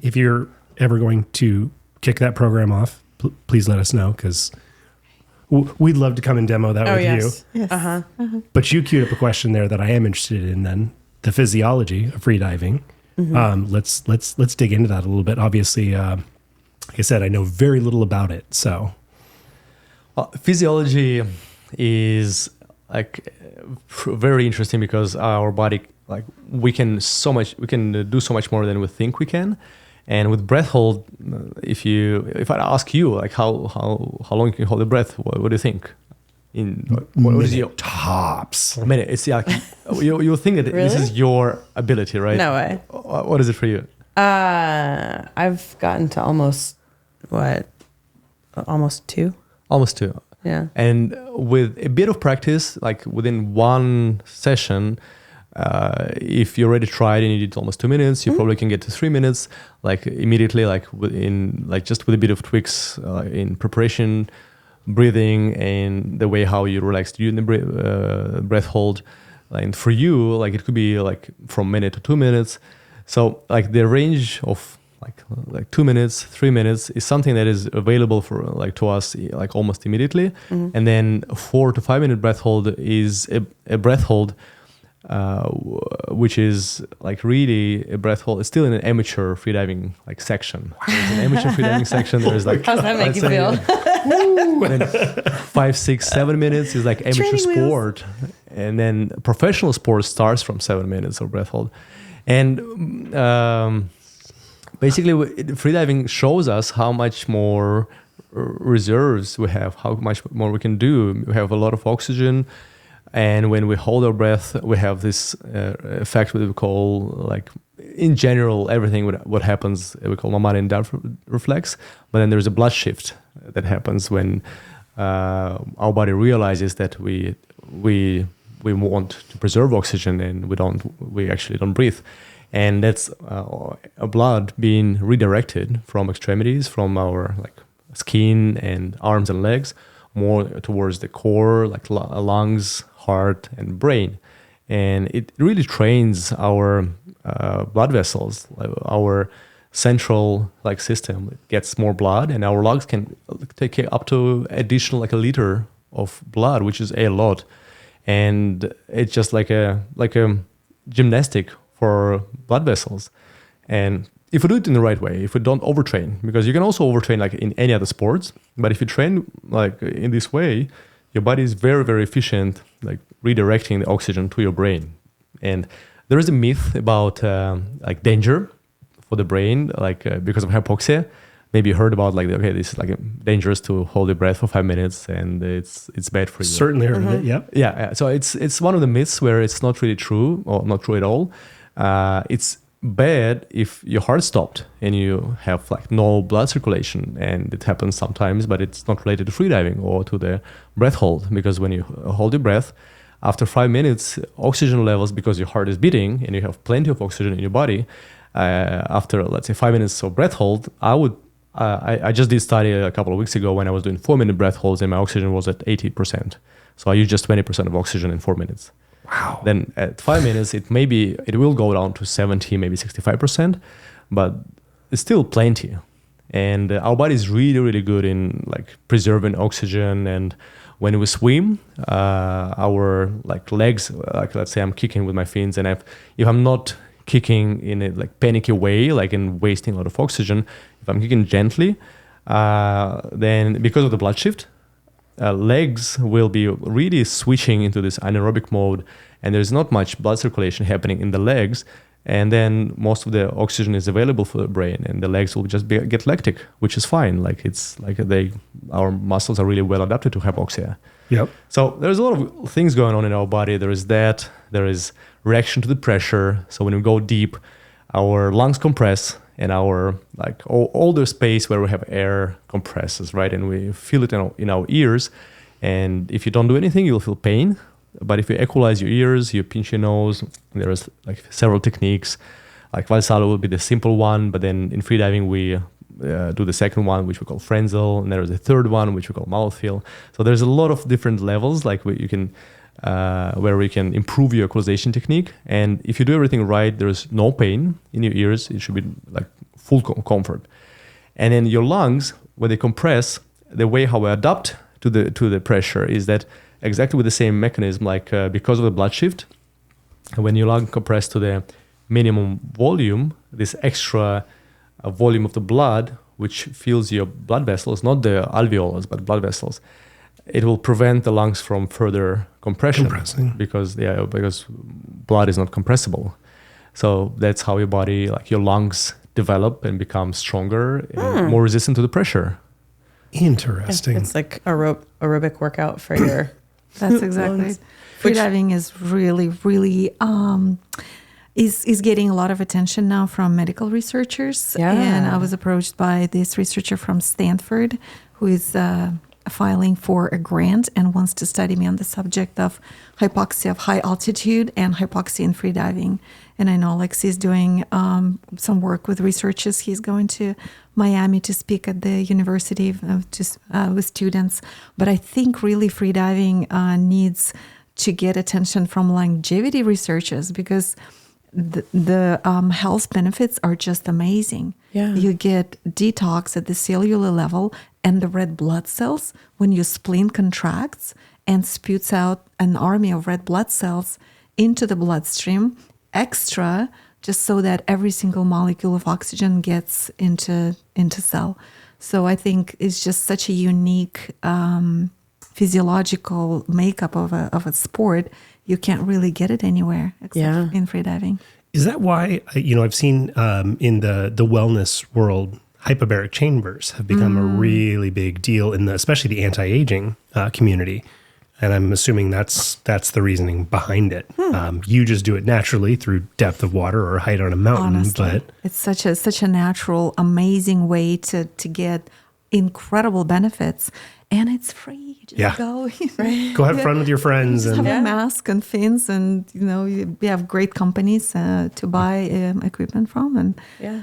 if you're ever going to kick that program off, please let us know, because we'd love to come and demo that with you. Yes. Uh-huh. But you queued up a question there that I am interested in. Then the physiology of freediving. Mm-hmm. Let's dig into that a little bit. Obviously, like I said, I know very little about it. So, physiology is like very interesting because our body, like we can do so much more than we think we can. And with breath hold, if I ask you like how long you can hold the breath, what do you think? in what is your tops? minute? It's like you think that this Really? is your ability, right? No way. What is it for you? I've gotten to almost 2. Almost 2. Yeah. And with a bit of practice, like within one session, if you already tried and you did almost 2 minutes, you probably can get to 3 minutes, like immediately, like just with a bit of tweaks in preparation, breathing, and the way how you relax during the breath hold. And for you, like it could be like from minute to 2 minutes. So like the range of like 2 minutes, 3 minutes is something that is available for like to us like almost immediately. And then 4 to 5 minute breath hold is a breath hold which is like really a breath hold. It's still in an amateur freediving like section. There's an amateur freediving section. There's like How's that make you feel? 5, 6, 7 minutes is like amateur Training wheels. sport, and then professional sport starts from 7 minutes of breath hold. And basically, freediving shows us how much more reserves we have, how much more we can do. We have a lot of oxygen, and when we hold our breath, we have this effect that we call, like, in general, everything what happens, we call mammalian diaphragm reflex. But then there's a blood shift that happens when our body realizes that we want to preserve oxygen, and we actually don't breathe. And that's a blood being redirected from extremities, from our like skin and arms and legs, more towards the core, like lungs, heart, and brain. And it really trains our blood vessels, our central like system. It gets more blood, and our lungs can take up to additional like a liter of blood, which is a lot. And it's just like a gymnastic for blood vessels. And if we do it in the right way, if we don't overtrain, because you can also overtrain like in any other sports, but if you train like in this way, your body is very, very efficient, like redirecting the oxygen to your brain. And there is a myth about like danger for the brain, like because of hypoxia. Maybe you heard about like, okay, this is like dangerous to hold your breath for 5 minutes, and it's bad for you. Certainly heard of it. Yep. Yeah. So it's one of the myths where it's not really true, or not true at all. It's bad if your heart stopped and you have like no blood circulation, and it happens sometimes, but it's not related to freediving or to the breath hold, because when you hold your breath, after 5 minutes, oxygen levels, because your heart is beating and you have plenty of oxygen in your body, after let's say 5 minutes of breath hold, I just did study a couple of weeks ago when I was doing 4 minute breath holds, and my oxygen was at 80%. So I used just 20% of oxygen in 4 minutes. Wow. Then at 5 minutes, it will go down to 70, maybe 65%, but it's still plenty. And our body is really, really good in like preserving oxygen. And when we swim, our like legs, like let's say I'm kicking with my fins, and if I'm not kicking in a like panicky way, like in wasting a lot of oxygen, if I'm kicking gently, then because of the blood shift, legs will be really switching into this anaerobic mode, and there's not much blood circulation happening in the legs, and then most of the oxygen is available for the brain, and the legs will just get lactic, which is fine. Like it's like our muscles are really well adapted to hypoxia. Yep. So there's a lot of things going on in our body. There is reaction to the pressure. So when we go deep, our lungs compress, and our like all the space where we have air compresses, right? And we feel it in our ears. And if you don't do anything, you'll feel pain. But if you equalize your ears, you pinch your nose, there's like several techniques. Like Valsalva will be the simple one, but then in freediving we do the second one, which we call Frenzel, and there's a third one, which we call mouth feel. So there's a lot of different levels, like where we can improve your equalization technique. And if you do everything right, there's no pain in your ears. It should be like full comfort. And then your lungs, when they compress, the way how we adapt to the pressure is that exactly with the same mechanism, like because of the blood shift, when your lung compress to the minimum volume, this extra volume of the blood, which fills your blood vessels, not the alveolus, but blood vessels, it will prevent the lungs from further compressing because blood is not compressible. So that's how your body, like your lungs, develop and become stronger and more resistant to the pressure. Interesting. It's like aerobic workout for your That's exactly it. Freediving is really is getting a lot of attention now from medical researchers. Yeah. And I was approached by this researcher from Stanford who is filing for a grant and wants to study me on the subject of hypoxia of high altitude and hypoxia in freediving. And I know Alexey is doing some work with researchers. He's going to Miami to speak at the university with students. But I think really freediving needs to get attention from longevity researchers because the health benefits are just amazing. Yeah. You get detox at the cellular level and the red blood cells when your spleen contracts and spits out an army of red blood cells into the bloodstream extra just so that every single molecule of oxygen gets into cell. So I think it's just such a unique physiological makeup of a sport. You can't really get it anywhere except in freediving. Is that why, I've seen in the wellness world, hyperbaric chambers have become a really big deal especially the anti-aging community. And I'm assuming that's the reasoning behind it. You just do it naturally through depth of water or height on a mountain. Honestly, but it's such a natural, amazing way to get incredible benefits. And it's free. You just go. Go have fun with your friends. Have And a mask and fins, and we have great companies to buy equipment from. And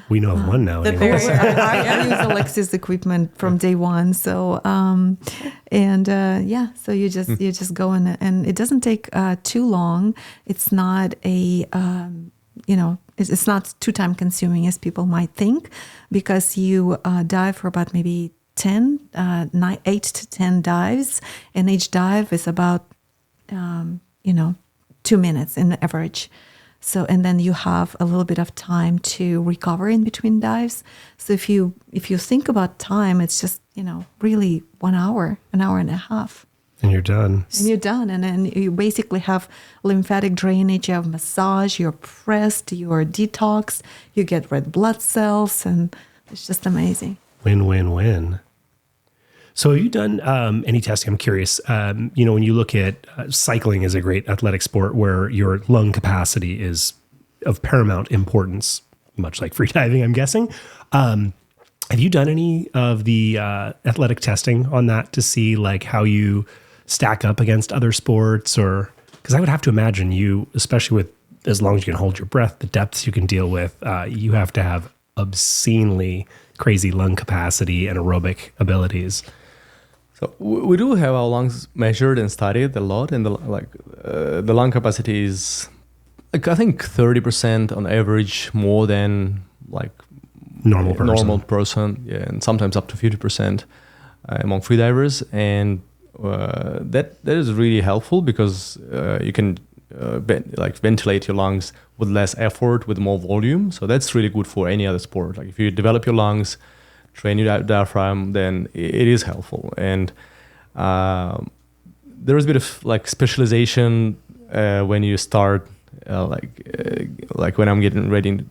we know of one now. Anyway. I use Alexey's equipment from day one. So so you just go in, and it doesn't take too long. It's not it's not too time consuming as people might think, because you dive for about maybe 8 to 10 dives, and each dive is about 2 minutes in average. So, and then you have a little bit of time to recover in between dives. So if you think about time, it's just really 1 hour, an hour and a half. And you're done. And you're done. And then you basically have lymphatic drainage, you have massage, you're pressed, you're detoxed, you get red blood cells, and it's just amazing. Win, win, win. So have you done any testing? I'm curious. When you look at cycling as a great athletic sport where your lung capacity is of paramount importance, much like freediving, I'm guessing. Have you done any of the athletic testing on that to see like how you stack up against other sports? Or because I would have to imagine you, especially with as long as you can hold your breath, the depths you can deal with, you have to have obscenely crazy lung capacity and aerobic abilities. So we do have our lungs measured and studied a lot, and the lung capacity is I think 30% on average more than like normal person, and sometimes up to 50% among freedivers, and that is really helpful because you can ventilate your lungs with less effort, with more volume. So that's really good for any other sport. Like if you develop your lungs, train your diaphragm, then it is helpful. And there is a bit of like specialization when you start, like when I'm getting ready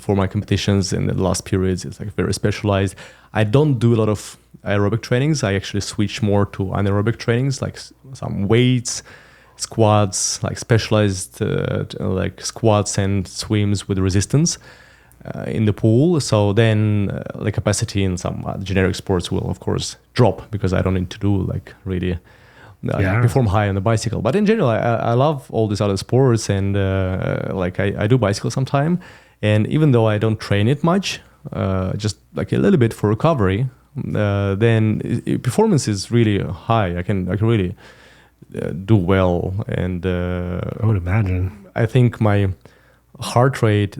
for my competitions in the last periods. It's like very specialized. I don't do a lot of aerobic trainings. I actually switch more to anaerobic trainings, like some weights, squats, like specialized like squats and swims with resistance in the pool. So then the capacity in some generic sports will of course drop because I don't need to do like really perform high on the bicycle. But in general, I love all these other sports, and I do bicycle sometime. And even though I don't train it much, just like a little bit for recovery, then performance is really high. I can really do well, and I would imagine. I think my heart rate,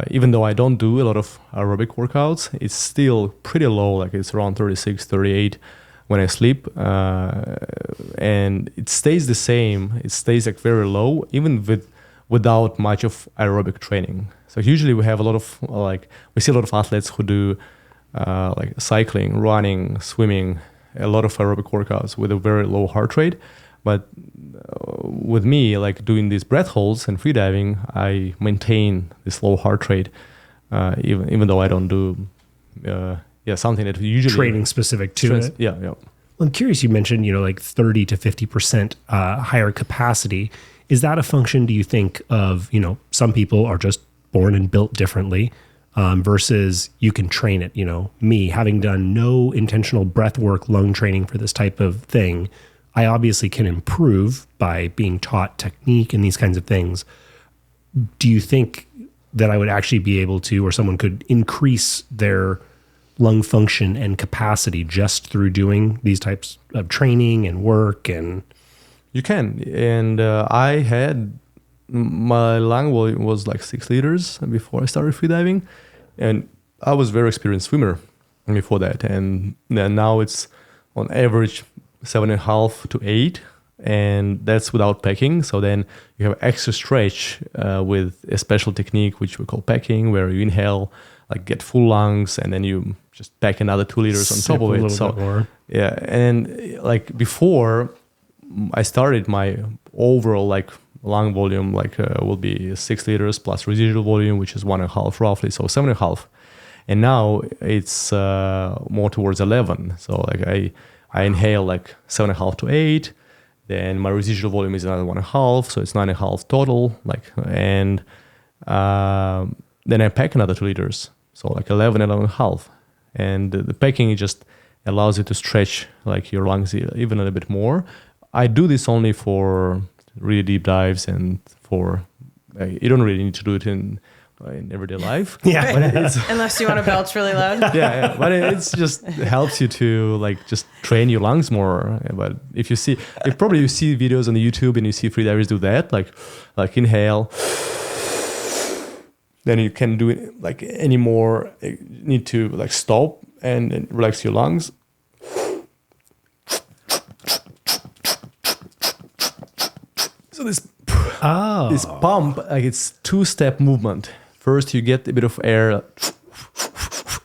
even though I don't do a lot of aerobic workouts, it's still pretty low. Like it's around 36, 38 when I sleep, and it stays the same. It stays like very low, even without much of aerobic training. So usually we have a lot of we see a lot of athletes who do like cycling, running, swimming, a lot of aerobic workouts with a very low heart rate. But with me, like doing these breath holds and freediving, I maintain this low heart rate, even though I don't do something that usually training specific to it. Yeah. Well, I'm curious, you mentioned, like 30 to 50% higher capacity. Is that a function, do you think, of, some people are just born and built differently versus you can train it? Me, having done no intentional breath work, lung training for this type of thing, I obviously can improve by being taught technique and these kinds of things. Do you think that I would actually be able to, or someone could increase their lung function and capacity just through doing these types of training and work? And You can. And I had my lung volume was like 6 liters before I started freediving. And I was a very experienced swimmer before that. And then now it's on average 7.5 to 8. And that's without packing. So then you have extra stretch with a special technique, which we call packing, where you inhale, like get full lungs, and then you just pack another 2 liters on top of it. So yeah, and like before I started, my overall like lung volume will be 6 liters plus residual volume, which is 1.5 roughly, so 7.5. And now it's more towards 11. So like I inhale like 7.5 to 8. Then my residual volume is another 1.5, so it's 9.5 total. And then I pack another 2 liters, so like 11.5. And the packing just allows you to stretch like your lungs even a little bit more. I do this only for really deep dives and for you don't really need to do it in everyday life. Yeah, unless you want to belch really loud. Yeah, but it's just helps you to like just train your lungs more. But if you see videos on the YouTube and you see freedivers do that, like inhale, then you can do it like anymore. You need to like stop and relax your lungs. So this pump, like it's 2-step movement. First, you get a bit of air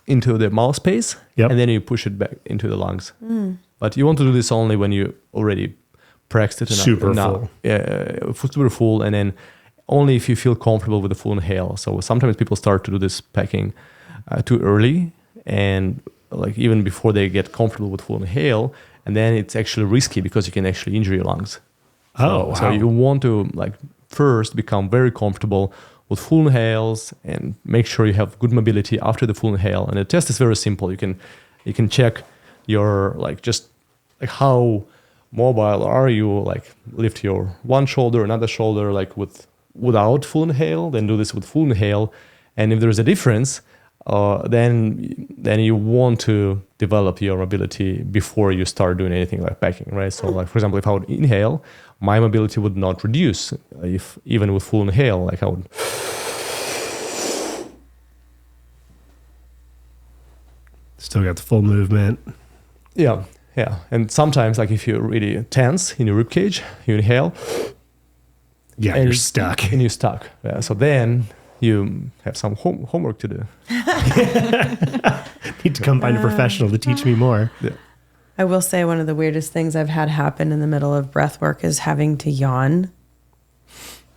into the mouth space, and then you push it back into the lungs. But you want to do this only when you already practiced it enough. Super full. Yeah, super full, and then only if you feel comfortable with the full inhale. So sometimes people start to do this packing too early, and like even before they get comfortable with full inhale, and then it's actually risky because you can actually injure your lungs. So you want to like first become very comfortable with full inhales and make sure you have good mobility after the full inhale. And the test is very simple. You can check your like just like how mobile are you, like lift your one shoulder, another shoulder, like without full inhale, then do this with full inhale. And if there's a difference, then you want to develop your mobility before you start doing anything like packing, right? So like, for example, if I would inhale, my mobility would not reduce if even with full inhale, like I would. Still got the full movement. Yeah. And sometimes like if you're really tense in your rib cage, you inhale. Yeah, and you're stuck. And you're stuck. Yeah, so then you have some homework to do. Need to come find a professional to teach me more. Yeah. I will say one of the weirdest things I've had happen in the middle of breath work is having to yawn.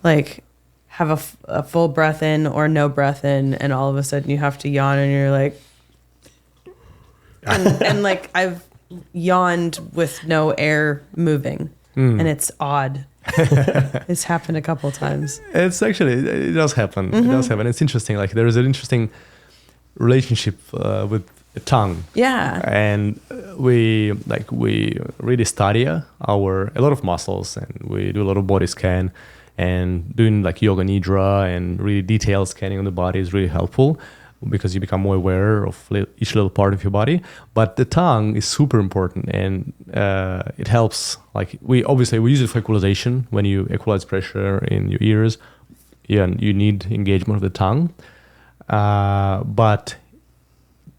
Like have a full breath in or no breath in, and all of a sudden you have to yawn and you're like, and like I've yawned with no air moving and it's odd. It's happened a couple of times. It's actually, it does happen. Mm-hmm. It does happen. It's interesting. Like there is an interesting relationship with the tongue. Yeah. And we really study a lot of muscles, and we do a lot of body scan, and doing like yoga nidra and really detailed scanning on the body is really helpful because you become more aware of each little part of your body. But the tongue is super important, and it helps. Like we use it for equalization. When you equalize pressure in your ears, you need engagement of the tongue. But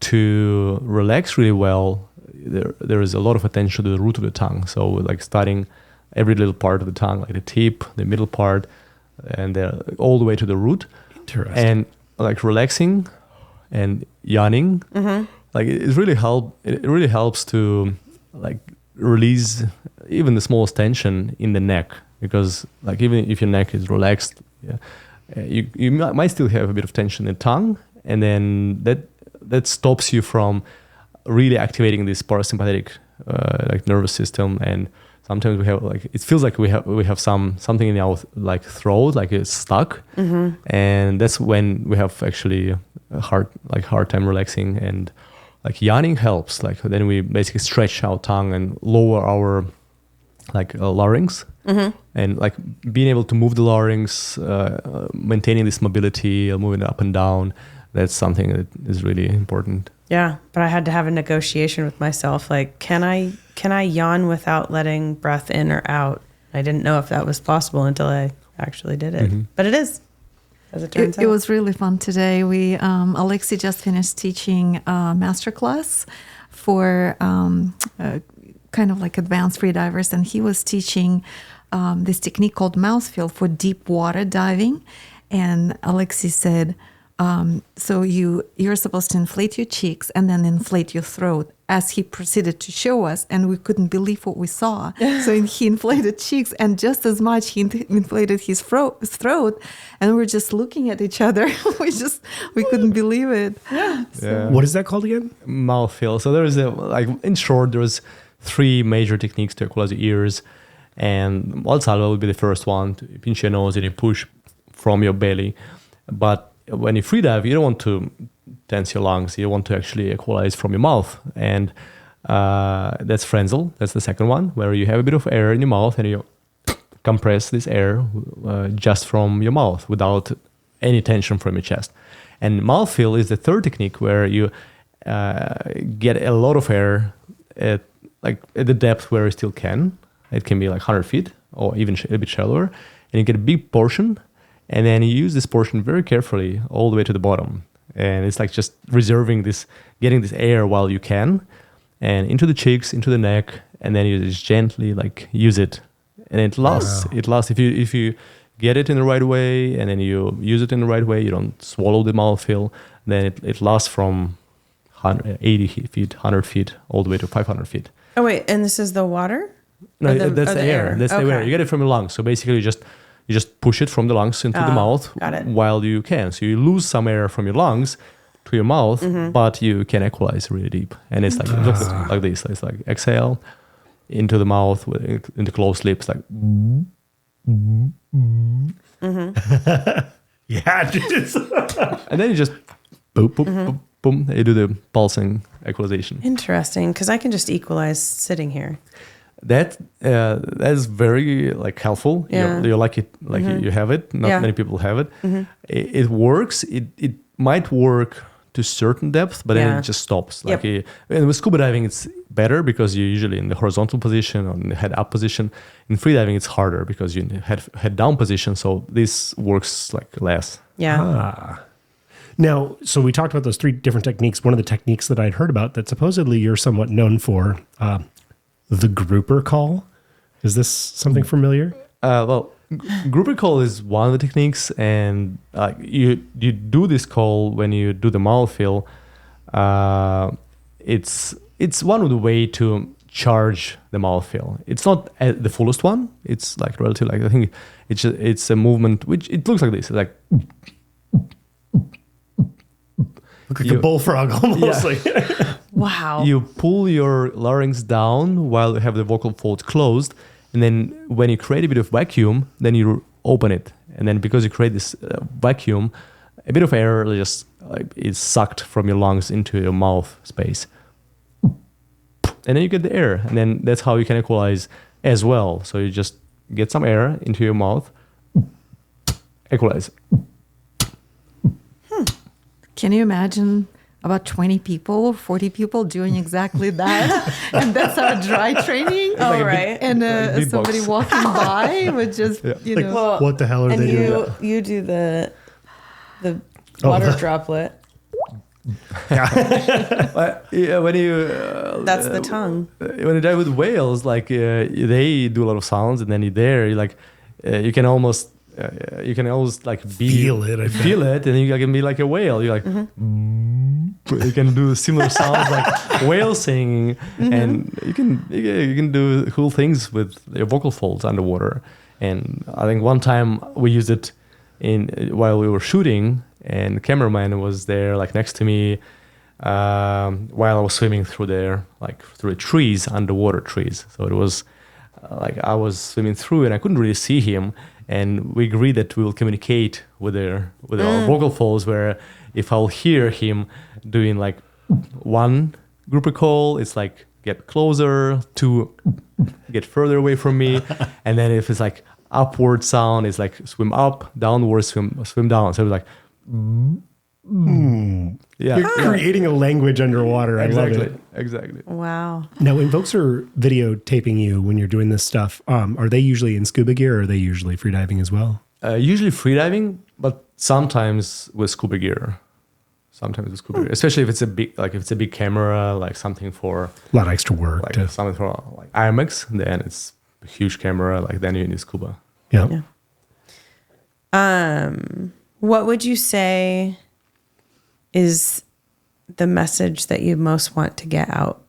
to relax really well, there is a lot of attention to the root of the tongue. So like studying every little part of the tongue, like the tip, the middle part, and all the way to the root. Interesting. And like relaxing and yawning, like it really helps to like release even the smallest tension in the neck, because like even if your neck is relaxed, you might still have a bit of tension in the tongue, and then that stops you from really activating this parasympathetic like nervous system, and sometimes we have like it feels like we have something in our like throat, like it's stuck, and that's when we have actually a hard time relaxing, and like yawning helps. Like then we basically stretch our tongue and lower our like larynx, and like being able to move the larynx, maintaining this mobility, moving it up and down. That's something that is really important. Yeah, but I had to have a negotiation with myself. Like, can I yawn without letting breath in or out? I didn't know if that was possible until I actually did it. But it is, as it turns out. It was really fun today. We Alexey just finished teaching a masterclass for kind of like advanced freedivers, and he was teaching this technique called mouth feel for deep water diving. And Alexey said, so you're supposed to inflate your cheeks and then inflate your throat, as he proceeded to show us, and we couldn't believe what we saw. So he inflated cheeks, and just as much he inflated his throat, and we were just looking at each other. we couldn't believe it. Yeah. What is that called again? Mouth feel. So there is in short, there's 3 major techniques to equalize the ears, and Valsalva will be the first one. To pinch your nose and you push from your belly, but when you freedive, you don't want to tense your lungs. You want to actually equalize from your mouth. And that's Frenzel. That's the second one, where you have a bit of air in your mouth and you compress this air just from your mouth without any tension from your chest. And mouth feel is the third technique, where you get a lot of air at the depth where you still can. It can be like 100 feet or even a bit shallower. And you get a big portion. And then you use this portion very carefully all the way to the bottom. And it's like just getting this air while you can, and into the cheeks, into the neck, and then you just gently like use it. And it lasts. Wow. It lasts if you get it in the right way, and then you use it in the right way, you don't swallow the mouthfeel, then it lasts from 80 feet, 100 feet, all the way to 500 feet. Oh, wait, and this is the water? No, that's the air. That's the air. You get it from your lungs. So basically you just push it from the lungs into the mouth while you can. So you lose some air from your lungs to your mouth, but you can equalize really deep. And it's like it looks like this. It's like exhale into the mouth, into closed lips, like. Yeah. And then you just boop, boop, boop, boom. You do the pulsing equalization. Interesting, because I can just equalize sitting here. That is very like helpful. Yeah. You like it, like you have it. Not many people have it. It works. It might work to a certain depth, but then it just stops. Like and with scuba diving, it's better because you're usually in the horizontal position or in the head up position. In freediving, it's harder because you head down position. So this works like less. Yeah. Now, so we talked about those 3 different techniques. One of the techniques that I'd heard about that supposedly you're somewhat known for. The grouper call. Is this something familiar? Well, grouper call is one of the techniques, and you do this call when you do the mouth feel. It's one of the way to charge the mouth feel. It's not the fullest one. It's like relative. Like I think it's a movement which it looks like this. It's like. Look like a bullfrog almost. Yeah. Wow. You pull your larynx down while you have the vocal folds closed. And then when you create a bit of vacuum, then you open it. And then because you create this vacuum, a bit of air just is sucked from your lungs into your mouth space. And then you get the air. And then that's how you can equalize as well. So you just get some air into your mouth, equalize. Can you imagine about 20 people, 40 people doing exactly that? And that's our dry training. Oh, right. And somebody walking by would just, you know. Well, what the hell are they doing? You do the water droplet. When you That's the tongue. When you dive with whales, like they do a lot of sounds, and then you're like you can almost like feel it, and you can be like a whale. You're like you can do similar sounds like whale singing, and you can do cool things with your vocal folds underwater. And I think one time we used it while we were shooting, and the cameraman was there like next to me, while I was swimming through the trees, underwater trees. So it was like I was swimming through and I couldn't really see him. And we agreed that we will communicate with our vocal folds, where if I'll hear him doing like one group call, it's like get closer, two get further away from me. And then if it's like upward sound, it's like swim up, downward, swim down. So it was like, yeah. You're creating a language underwater. I love it. Exactly. Wow. Now, when folks are videotaping you when you're doing this stuff, are they usually in scuba gear or are they usually freediving as well? Usually freediving, but sometimes with scuba gear. Especially if it's a big camera, like something for A lot of extra work. like something for like IMAX, then it's a huge camera, like then you need scuba. Yeah. What would you say is the message that you most want to get out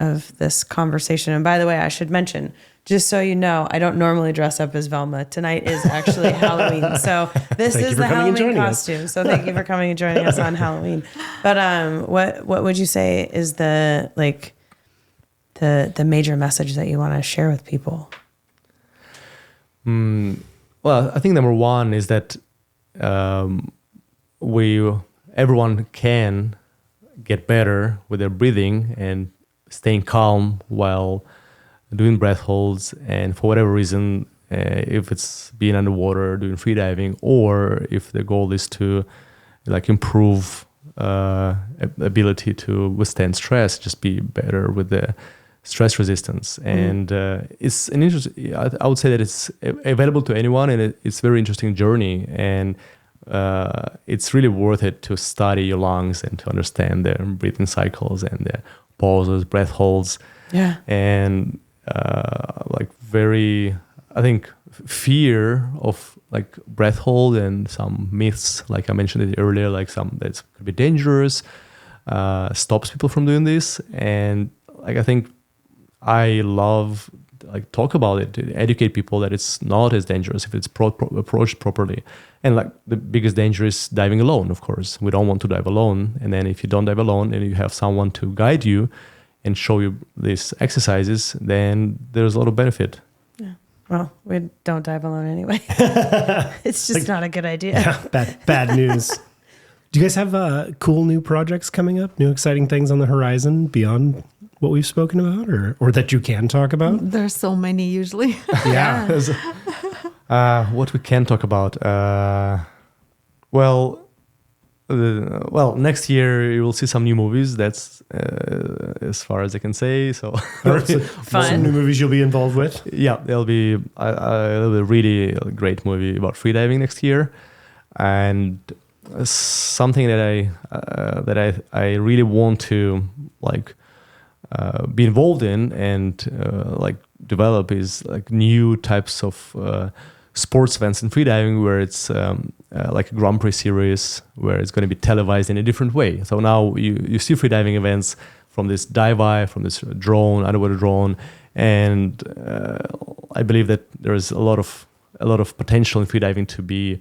of this conversation? And by the way, I should mention, just so you know, I don't normally dress up as Velma. Tonight is actually Halloween. So this is the Halloween costume. So thank you for coming and joining us on Halloween. But what would you say is the major message that you want to share with people? Well, I think number one is that everyone can get better with their breathing and staying calm while doing breath holds. And for whatever reason, if it's being underwater, doing freediving, or if the goal is to like improve ability to withstand stress, just be better with the stress resistance. And it's an interesting, I would say that it's available to anyone, and it's a very interesting journey. And it's really worth it to study your lungs and to understand their breathing cycles and their pauses, breath holds. Yeah. And I think fear of like breath hold and some myths, like I mentioned it earlier, like some that could be dangerous, stops people from doing this. And like I think I love like talk about it, to educate people that it's not as dangerous if it's approached properly. And like the biggest danger is diving alone, of course. We don't want to dive alone. And then if you don't dive alone and you have someone to guide you and show you these exercises, then there's a lot of benefit. Yeah. Well, we don't dive alone anyway. It's just not a good idea. Yeah, bad news. Do you guys have cool new projects coming up? New exciting things on the horizon beyond what we've spoken about, or that you can talk about? There's so many usually. Yeah. What we can talk about? Well, next year you will see some new movies. That's as far as I can say. So some new movies you'll be involved with. Yeah, there'll be a really great movie about freediving next year, and something that I really want to like be involved in and like develop is like new types of sports events in freediving, where it's like a Grand Prix series where it's going to be televised in a different way. So now you see freediving events from this dive, from this underwater drone, and I believe that there is a lot of potential in freediving to be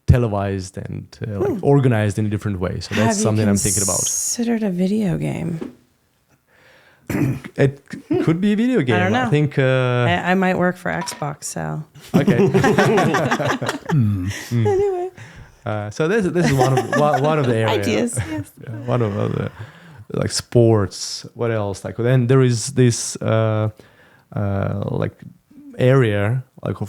televised and like organized in a different way. So that's something I'm thinking about. Considered a video game? It could be a video game. I don't know. I think I might work for Xbox, so okay. anyway. So this is one of the areas. Ideas. Yes. Yeah, one of the like sports. What else? Like then there is this like area like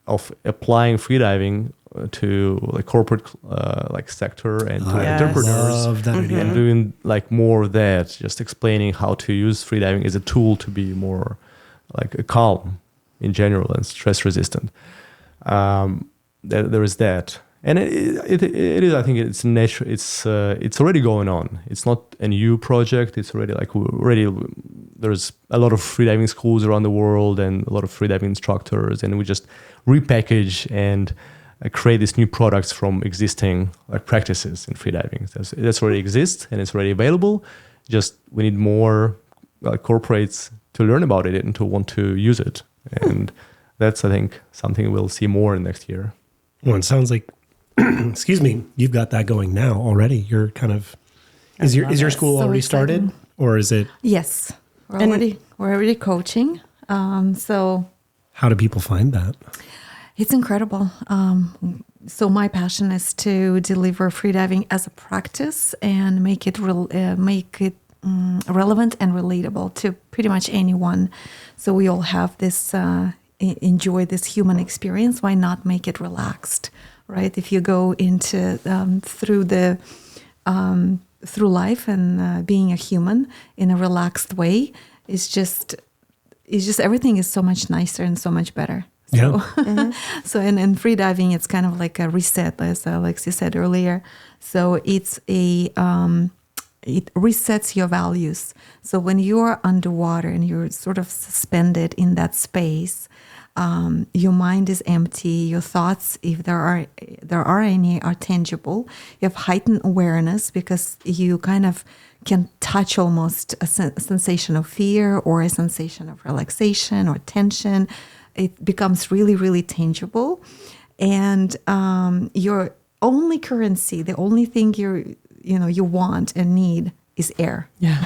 of applying freediving to like corporate like sector and to entrepreneurs. Love that idea. And doing like more of that, just explaining how to use freediving as a tool to be more like calm in general and stress resistant. There is that, and it is. I think it's natural. It's already going on. It's not a new project. It's already there's a lot of freediving schools around the world and a lot of freediving instructors, and we just repackage and create these new products from existing like practices in freediving. That's already exists and it's already available. Just we need more corporates to learn about it and to want to use it. And that's, I think, something we'll see more in next year. Well, it sounds like, excuse me, you've got that going now already. You're kind of Is your school So already exciting. started, or is it? Yes, we're already coaching. So How do people find that? it's incredible. So my passion is to deliver freediving as a practice and make it relevant and relatable to pretty much anyone. So we all have this enjoy this human experience. Why not make it relaxed, right? If you go into through life and being a human in a relaxed way, it's just everything is so much nicer and so much better. So, so in freediving, it's kind of like a reset, as Alexey said earlier. So it's it resets your values. So when you're underwater and you're sort of suspended in that space, your mind is empty. Your thoughts, if there are any, are tangible. You have heightened awareness because you kind of can touch almost a sensation of fear or a sensation of relaxation or tension. It becomes really, really tangible. And your only currency, the only thing you want and need is air. Yeah.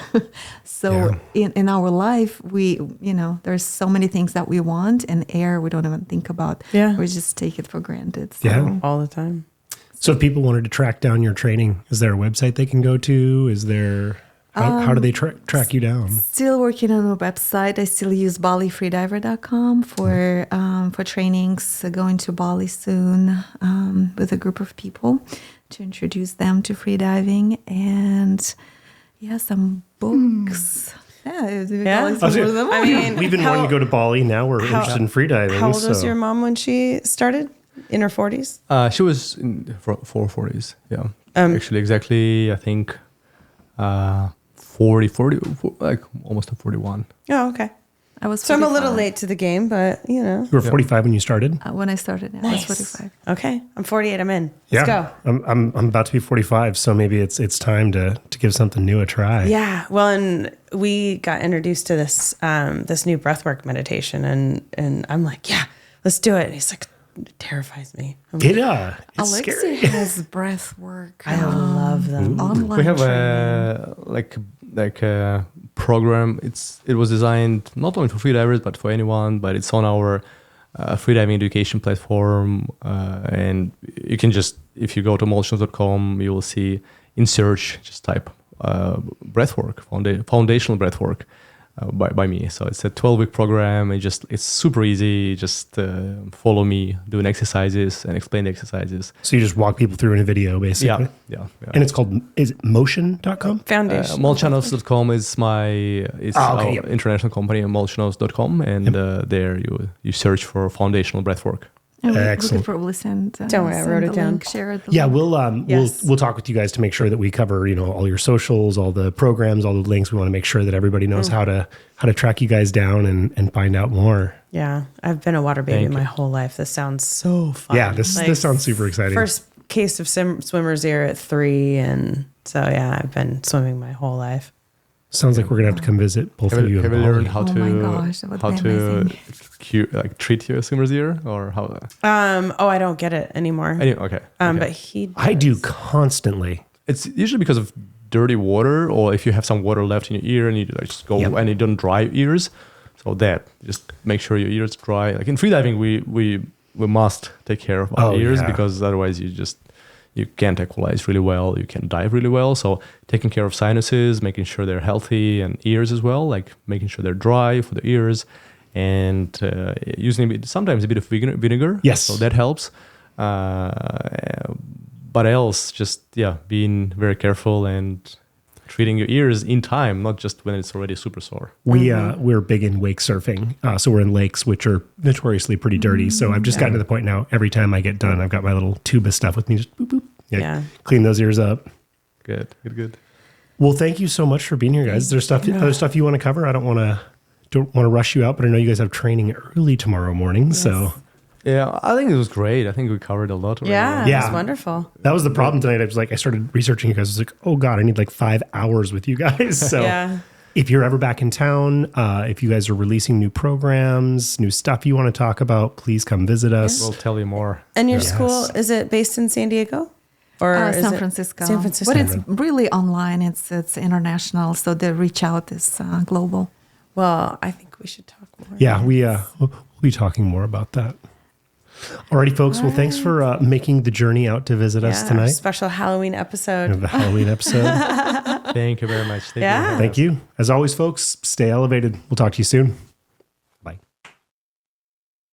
So in our life, there's so many things that we want, and air we don't even think about. Yeah. We just take it for granted. So. Yeah. All the time. So if people wanted to track down your training, is there a website they can go to? Is there how do they track you down? Still working on a website. I still use balifreediver.com for trainings. Going to Bali soon with a group of people to introduce them to freediving, and some books. Yeah. I mean, we've been wanting to go to Bali. Now we're interested in freediving. How old was your mom when she started? In her 40s? She was in 40s. Yeah. Actually, exactly. I think 40, like almost 41. Oh, okay. I was. 45. So I'm a little late to the game, but You were 45 when you started? When I started, I was 45. Okay, I'm 48. I'm in. Let's go. I'm about to be 45, so maybe it's time to give something new a try. Yeah. Well, and we got introduced to this this new breathwork meditation, and I'm like, yeah, let's do it. And he's like, it terrifies me. I'm like, It's Alexey scary. has breath work. I love them. Online We have training. a program. It was designed not only for freedivers but for anyone. But it's on our freediving education platform, and you can just, if you go to Molchanov.com, you will see in search, just type breathwork, foundational breathwork. By me. So it's a 12-week program. It's super easy. Just follow me, doing exercises and explain the exercises. So you just walk people through in a video, basically. Yeah. And it's called, is it motion.com? Foundation. Molchanovs.com is our yep. international company, molchanovs.com, and there you search for foundational breathwork. And we Excellent. could probably send. Don't worry, I send wrote the it down. link, share the Yeah, link. we'll talk with you guys to make sure that we cover, all your socials, all the programs, all the links. We want to make sure that everybody knows how to track you guys down and find out more. Yeah, I've been a water baby Thank my you. whole life. This sounds so fun. Yeah, this sounds super exciting. First case of swimmer's ear at 3, and so I've been swimming my whole life. Sounds like we're gonna have to come visit both Have of you you. in learned Bali. how Oh my gosh, that would be amazing. treat your swimmer's ear, or how? I don't get it anymore. Okay. But he does. I do constantly. It's usually because of dirty water, or if you have some water left in your ear and you just go and you don't dry your ears. So just make sure your ears dry. Like in freediving, we must take care of our ears because otherwise you can't equalize really well. You can't dive really well. So taking care of sinuses, making sure they're healthy, and ears as well, like making sure they're dry for the ears, and using sometimes a bit of vinegar. Yes. So that helps. But else, being very careful and treating your ears in time, not just when it's already super sore. We're big in wake surfing, so we're in lakes which are notoriously pretty dirty. So I've just gotten to the point now. Every time I get done, I've got my little tube of stuff with me. Just boop boop. Clean those ears up. Good. Well, thank you so much for being here, guys. Is there other stuff you want to cover? I don't want to rush you out, but I know you guys have training early tomorrow morning. Yes. So yeah, I think it was great. I think we covered a lot already. Yeah, Yeah. it was wonderful. that was the problem tonight. I started researching you guys. I was like, oh God, I need like 5 hours with you guys. So if you're ever back in town, if you guys are releasing new programs, new stuff you want to talk about, please come visit us. We'll tell you more. And your Yes. school, is it based in San Diego? Or is San it Francisco. San Francisco. But it's really online. It's international. So the reach out is global. Well, I think we should talk more. Yeah, we'll be talking more about that. Alrighty, folks. Well, thanks for making the journey out to visit us Our tonight. special Halloween episode. The Halloween episode. Thank you very much. Yeah. Thank you. As always, folks, stay elevated. We'll talk to you soon.